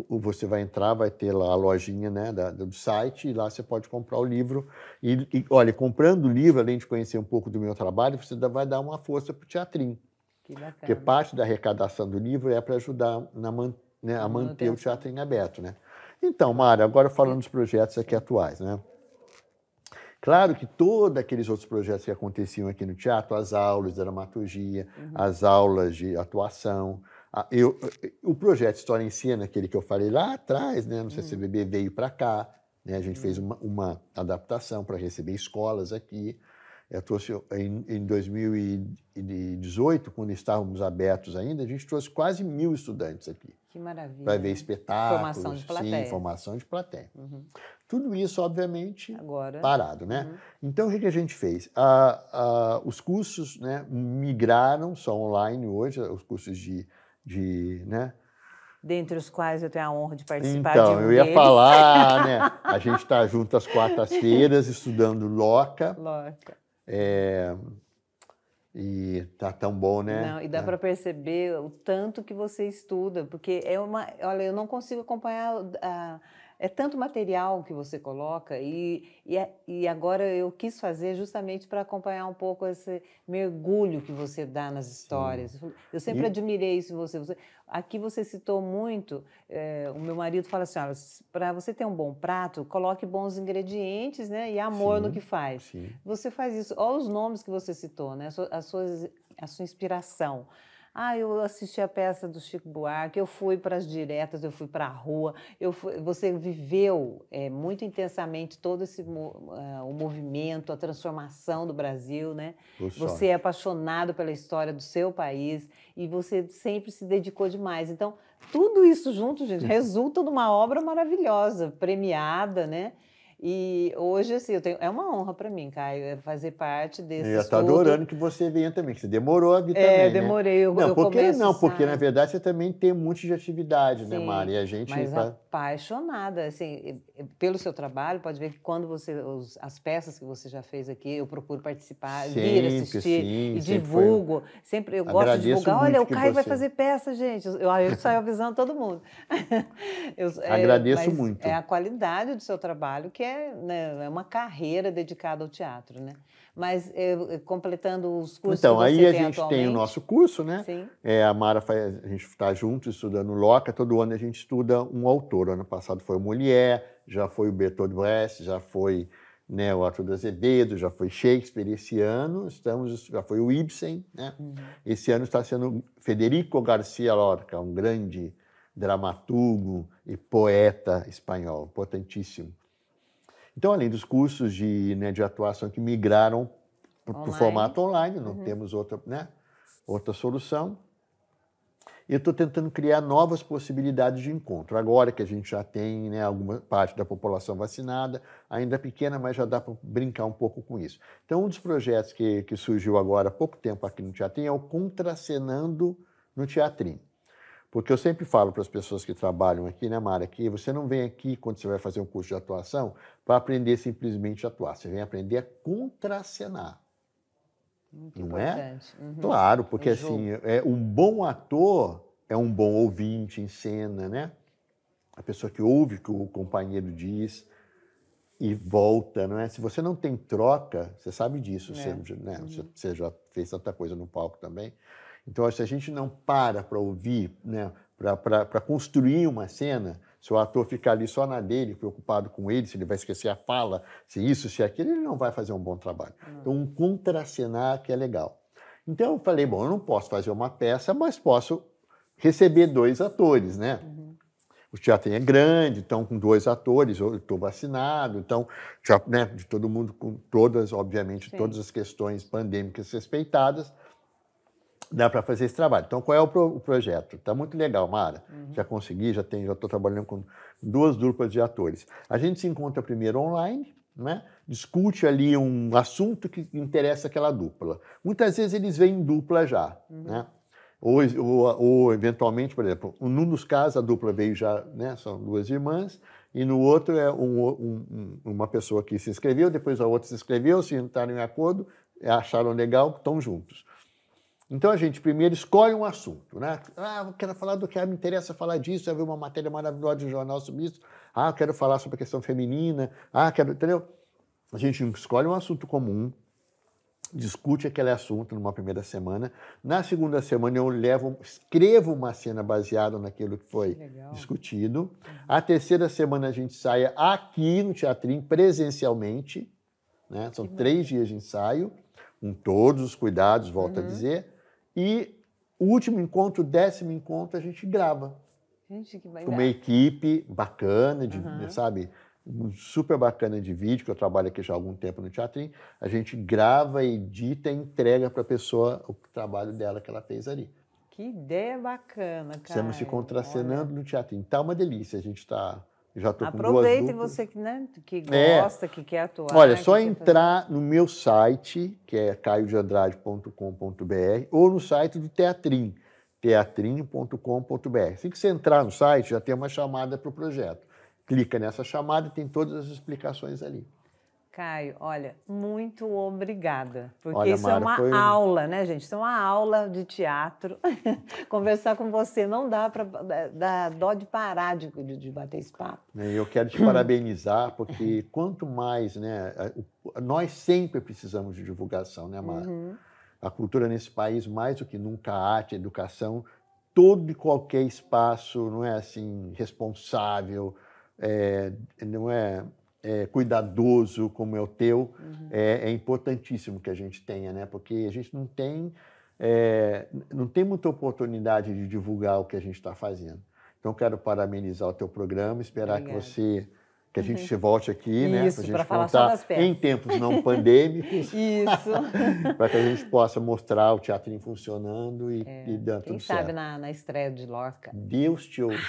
S5: você vai entrar, vai ter lá a lojinha, né, do site, e lá você pode comprar o livro. E olha, comprando o livro, além de conhecer um pouco do meu trabalho, você vai dar uma força para o Teatrim.
S4: Que bacana.
S5: Porque parte da arrecadação do livro é para ajudar a manter o Teatrim aberto, né? Então, Mara, agora falando dos projetos aqui atuais, né? Claro que todos aqueles outros projetos que aconteciam aqui no teatro, as aulas de dramaturgia, as aulas de atuação, o projeto História em Cena, aquele que eu falei lá atrás, né, no CCBB, veio para cá, né, a gente fez uma adaptação para receber escolas aqui. Eu trouxe, em 2018, quando estávamos abertos ainda, a gente trouxe quase 1.000 estudantes aqui.
S4: Que maravilha.
S5: Para ver espetáculos.
S4: Formação de plateia.
S5: Sim, formação de plateia. Tudo isso, obviamente,
S4: agora
S5: parado, né? Então, o que a gente fez? Os cursos, né, migraram, são online hoje, os cursos né?
S4: Dentre os quais eu tenho a honra de participar
S5: então,
S4: de um
S5: eu ia
S4: deles.
S5: falar, né? A gente está junto às quartas-feiras estudando Loca. E tá tão bom, né?
S4: Não, e dá para perceber o tanto que você estuda, porque olha, eu não consigo acompanhar é tanto material que você coloca e agora eu quis fazer justamente para acompanhar um pouco esse mergulho que você dá nas histórias. Sim. Eu sempre admirei isso em você. Aqui você citou muito, o meu marido fala assim, para você ter um bom prato, coloque bons ingredientes, né, e amor no que faz.
S5: Sim.
S4: Você faz isso. Olha os nomes que você citou, né, a sua inspiração. Eu assisti a peça do Chico Buarque, eu fui para as diretas, eu fui para a rua, você viveu muito intensamente todo o movimento, a transformação do Brasil, né? Você é apaixonado pela história do seu país e você sempre se dedicou demais. Então, tudo isso junto, gente, resulta numa obra maravilhosa, premiada, né? E hoje, assim, é uma honra para mim, Caio, fazer parte desse
S5: Eu estou adorando que você venha também, que você demorou a vir também,
S4: demorei.
S5: Né?
S4: Eu
S5: porque na verdade você também tem um monte de atividade,
S4: sim,
S5: né, Mari? E a gente...
S4: mas apaixonada, assim, pelo seu trabalho, pode ver que quando as peças que você já fez aqui, eu procuro participar, vir assistir e divulgo. Sempre eu gosto de divulgar. Olha, o Caio vai fazer peça, gente. Eu saio avisando todo mundo.
S5: Agradeço muito.
S4: É a qualidade do seu trabalho que é uma carreira dedicada ao teatro, né? Mas completando os cursos
S5: então,
S4: que você
S5: aí a
S4: tem
S5: gente
S4: atualmente,
S5: tem o nosso curso, né?
S4: Sim.
S5: A Mara a gente está junto estudando LOCA, todo ano a gente estuda um autor. O ano passado foi o Molière, já foi o Bertolt Brecht, já foi, né, o Arthur Azevedo, já foi Shakespeare. Esse ano já foi o Ibsen, né? Esse ano está sendo Federico García Lorca, um grande dramaturgo e poeta espanhol, potentíssimo. Então, além dos cursos de atuação que migraram para o formato online, não temos outra solução, eu estou tentando criar novas possibilidades de encontro. Agora que a gente já tem, né, alguma parte da população vacinada, ainda pequena, mas já dá para brincar um pouco com isso. Então, um dos projetos que surgiu agora há pouco tempo aqui no Teatrinho é o Contracenando no Teatrinho. Porque eu sempre falo para as pessoas que trabalham aqui, né, Mara, que você não vem aqui, quando você vai fazer um curso de atuação, para aprender simplesmente a atuar. Você vem aprender a contracenar.
S4: Muito
S5: não
S4: importante.
S5: É? Claro, porque assim, um bom ator é um bom ouvinte em cena, né? A pessoa que ouve o que o companheiro diz e volta, não é? Se você não tem troca, você sabe disso, você já fez tanta coisa no palco também. Então, se a gente não para ouvir, né, para construir uma cena, se o ator ficar ali só na dele, preocupado com ele, se ele vai esquecer a fala, se isso, se aquilo, ele não vai fazer um bom trabalho. Então, um contracenar que é legal. Então, eu falei, bom, eu não posso fazer uma peça, mas posso receber 2 atores, né? O teatro é grande, então com 2 atores, eu estou vacinado, então, já, né, de todo mundo, com todas, obviamente, todas as questões pandêmicas respeitadas, dá para fazer esse trabalho. Então, qual é o projeto? Está muito legal, Mara. Já consegui, já estou trabalhando com 2 duplas de atores. A gente se encontra primeiro online, né? Discute ali um assunto que interessa aquela dupla. Muitas vezes eles vêm em dupla já, né? Ou, eventualmente, por exemplo, num dos casos a dupla veio já, né? São 2 irmãs, e no outro é uma pessoa que se inscreveu, depois a outra se inscreveu, se entraram em acordo, acharam legal, estão juntos. Então, a gente primeiro escolhe um assunto, né? Eu quero falar do que me interessa falar disso, eu vi uma matéria maravilhosa de um jornal sobre isso. Eu quero falar sobre a questão feminina. Entendeu? A gente escolhe um assunto comum, discute aquele assunto numa primeira semana. Na segunda semana, eu escrevo uma cena baseada naquilo que foi discutido. A terceira semana, a gente sai aqui no Teatrinho, presencialmente, né? São 3 dias de ensaio, com todos os cuidados, volto a dizer. E o último encontro, o 10º encontro, a gente grava.
S4: Gente, que
S5: com uma equipe bacana, sabe? Super bacana de vídeo, que eu trabalho aqui já há algum tempo no Teatrinho. A gente grava, edita e entrega para a pessoa o trabalho dela que ela fez ali.
S4: Que ideia bacana, cara.
S5: Estamos se contracenando no Teatrinho. Tá uma delícia, a gente está... Já estou com 2
S4: Aproveite
S5: duplas.
S4: você que gosta, que quer atuar.
S5: Olha, é só entrar no meu site, que é caiodeandrade.com.br, ou no site do Teatrinho, teatrinho.com.br. Assim que você entrar no site, já tem uma chamada para o projeto. Clica nessa chamada e tem todas as explicações ali.
S4: Caio, olha, muito obrigada. Porque
S5: olha,
S4: isso
S5: Mara,
S4: é uma aula, né, gente? Isso é uma aula de teatro. Conversar com você não dá para dar dó de parar de bater esse papo.
S5: Eu quero te parabenizar, porque quanto mais, né, nós sempre precisamos de divulgação, né, Mara? A cultura nesse país, mais do que nunca, a arte, a educação, todo e qualquer espaço, não é assim, responsável, não é cuidadoso como é o teu, é importantíssimo que a gente tenha, né? Porque a gente não tem muita oportunidade de divulgar o que a gente está fazendo. Então, quero parabenizar o teu programa, esperar que a gente se volte aqui, né?
S4: Isso, para
S5: falar
S4: só das peças.
S5: Em tempos não pandêmicos.
S4: Isso.
S5: Para que a gente possa mostrar o Teatrinho funcionando e dando tudo certo.
S4: Quem sabe na estreia de Lorca.
S5: Deus te ouça.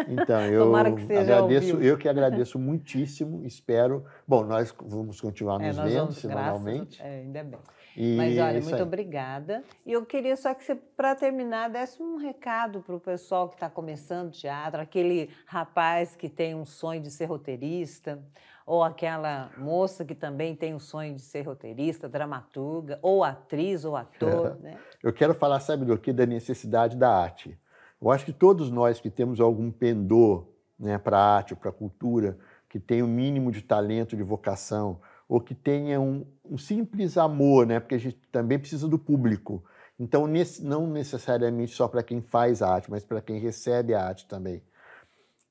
S5: Então, eu
S4: Tomara que seja
S5: agradeço,
S4: ao vivo.
S5: eu que agradeço muitíssimo, espero. Bom, nós vamos continuar nos
S4: nós
S5: vendo
S4: vamos,
S5: semanalmente.
S4: Ainda bem.
S5: E
S4: Mas olha,
S5: é isso
S4: muito
S5: aí.
S4: obrigada. E eu queria só que você, para terminar, desse um recado para o pessoal que está começando teatro, aquele rapaz que tem um sonho de ser roteirista, ou aquela moça que também tem um sonho de ser roteirista, dramaturga, ou atriz, ou ator, né?
S5: Eu quero falar, sabe do que? Da necessidade da arte. Eu acho que todos nós que temos algum pendor, né, para a arte, para a cultura, que tem um mínimo de talento, de vocação, ou que tenha um simples amor, né, porque a gente também precisa do público. Então, não necessariamente só para quem faz a arte, mas para quem recebe a arte também.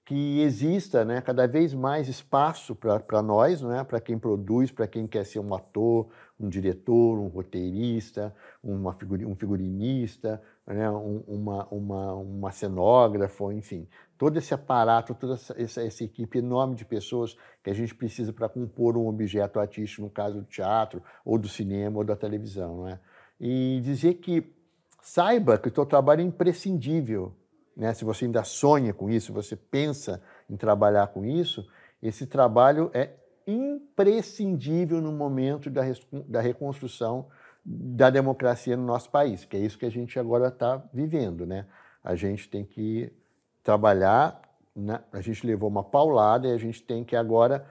S5: Que exista, né, cada vez mais espaço para nós, né, para quem produz, para quem quer ser um ator, um diretor, um roteirista, um figurinista, né, uma cenógrafa, enfim. Todo esse aparato, toda essa equipe enorme de pessoas que a gente precisa para compor um objeto artístico, no caso do teatro, ou do cinema, ou da televisão. Né? E dizer que saiba que o teu trabalho é imprescindível. Né? Se você ainda sonha com isso, você pensa em trabalhar com isso, esse trabalho é imprescindível no momento da reconstrução da democracia no nosso país, que é isso que a gente agora está vivendo. Né? A gente tem que trabalhar, a gente levou uma paulada e a gente tem que agora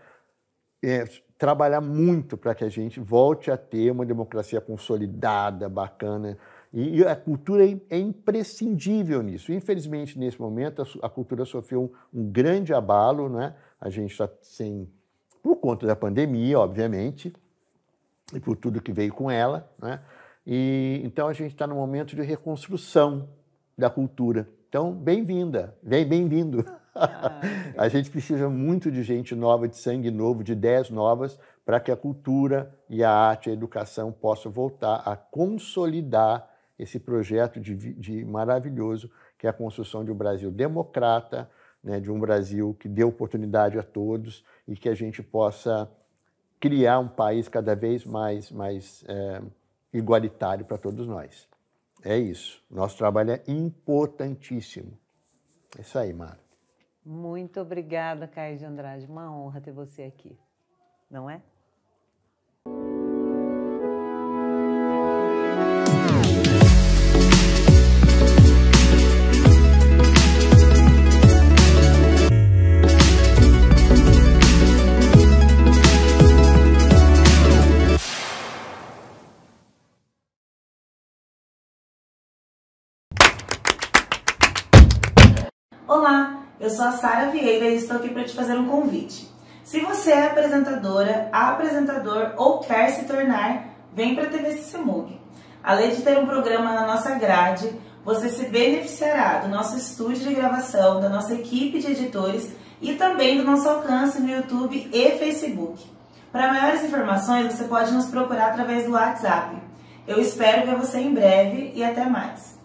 S5: trabalhar muito para que a gente volte a ter uma democracia consolidada, bacana. E a cultura é imprescindível nisso. Infelizmente, nesse momento, a cultura sofreu um grande abalo, né? A gente está por conta da pandemia, obviamente, e por tudo que veio com ela, né? E então a gente está num momento de reconstrução da cultura. Então, bem-vinda, bem-vindo. A gente precisa muito de gente nova, de sangue novo, de ideias novas, para que a cultura e a arte, a educação possam voltar a consolidar esse projeto de maravilhoso, que é a construção de um Brasil democrata, né, de um Brasil que dê oportunidade a todos e que a gente possa criar um país cada vez mais igualitário para todos nós. É isso. Nosso trabalho é importantíssimo. É isso aí, Mara.
S4: Muito obrigada, Caio de Andrade. Uma honra ter você aqui, não é?
S1: Olá, eu sou a Sara Vieira e estou aqui para te fazer um convite. Se você é apresentadora, apresentador ou quer se tornar, vem para a TV Sissemug. Além de ter um programa na nossa grade, você se beneficiará do nosso estúdio de gravação, da nossa equipe de editores e também do nosso alcance no YouTube e Facebook. Para maiores informações, você pode nos procurar através do WhatsApp. Eu espero ver você em breve e até mais.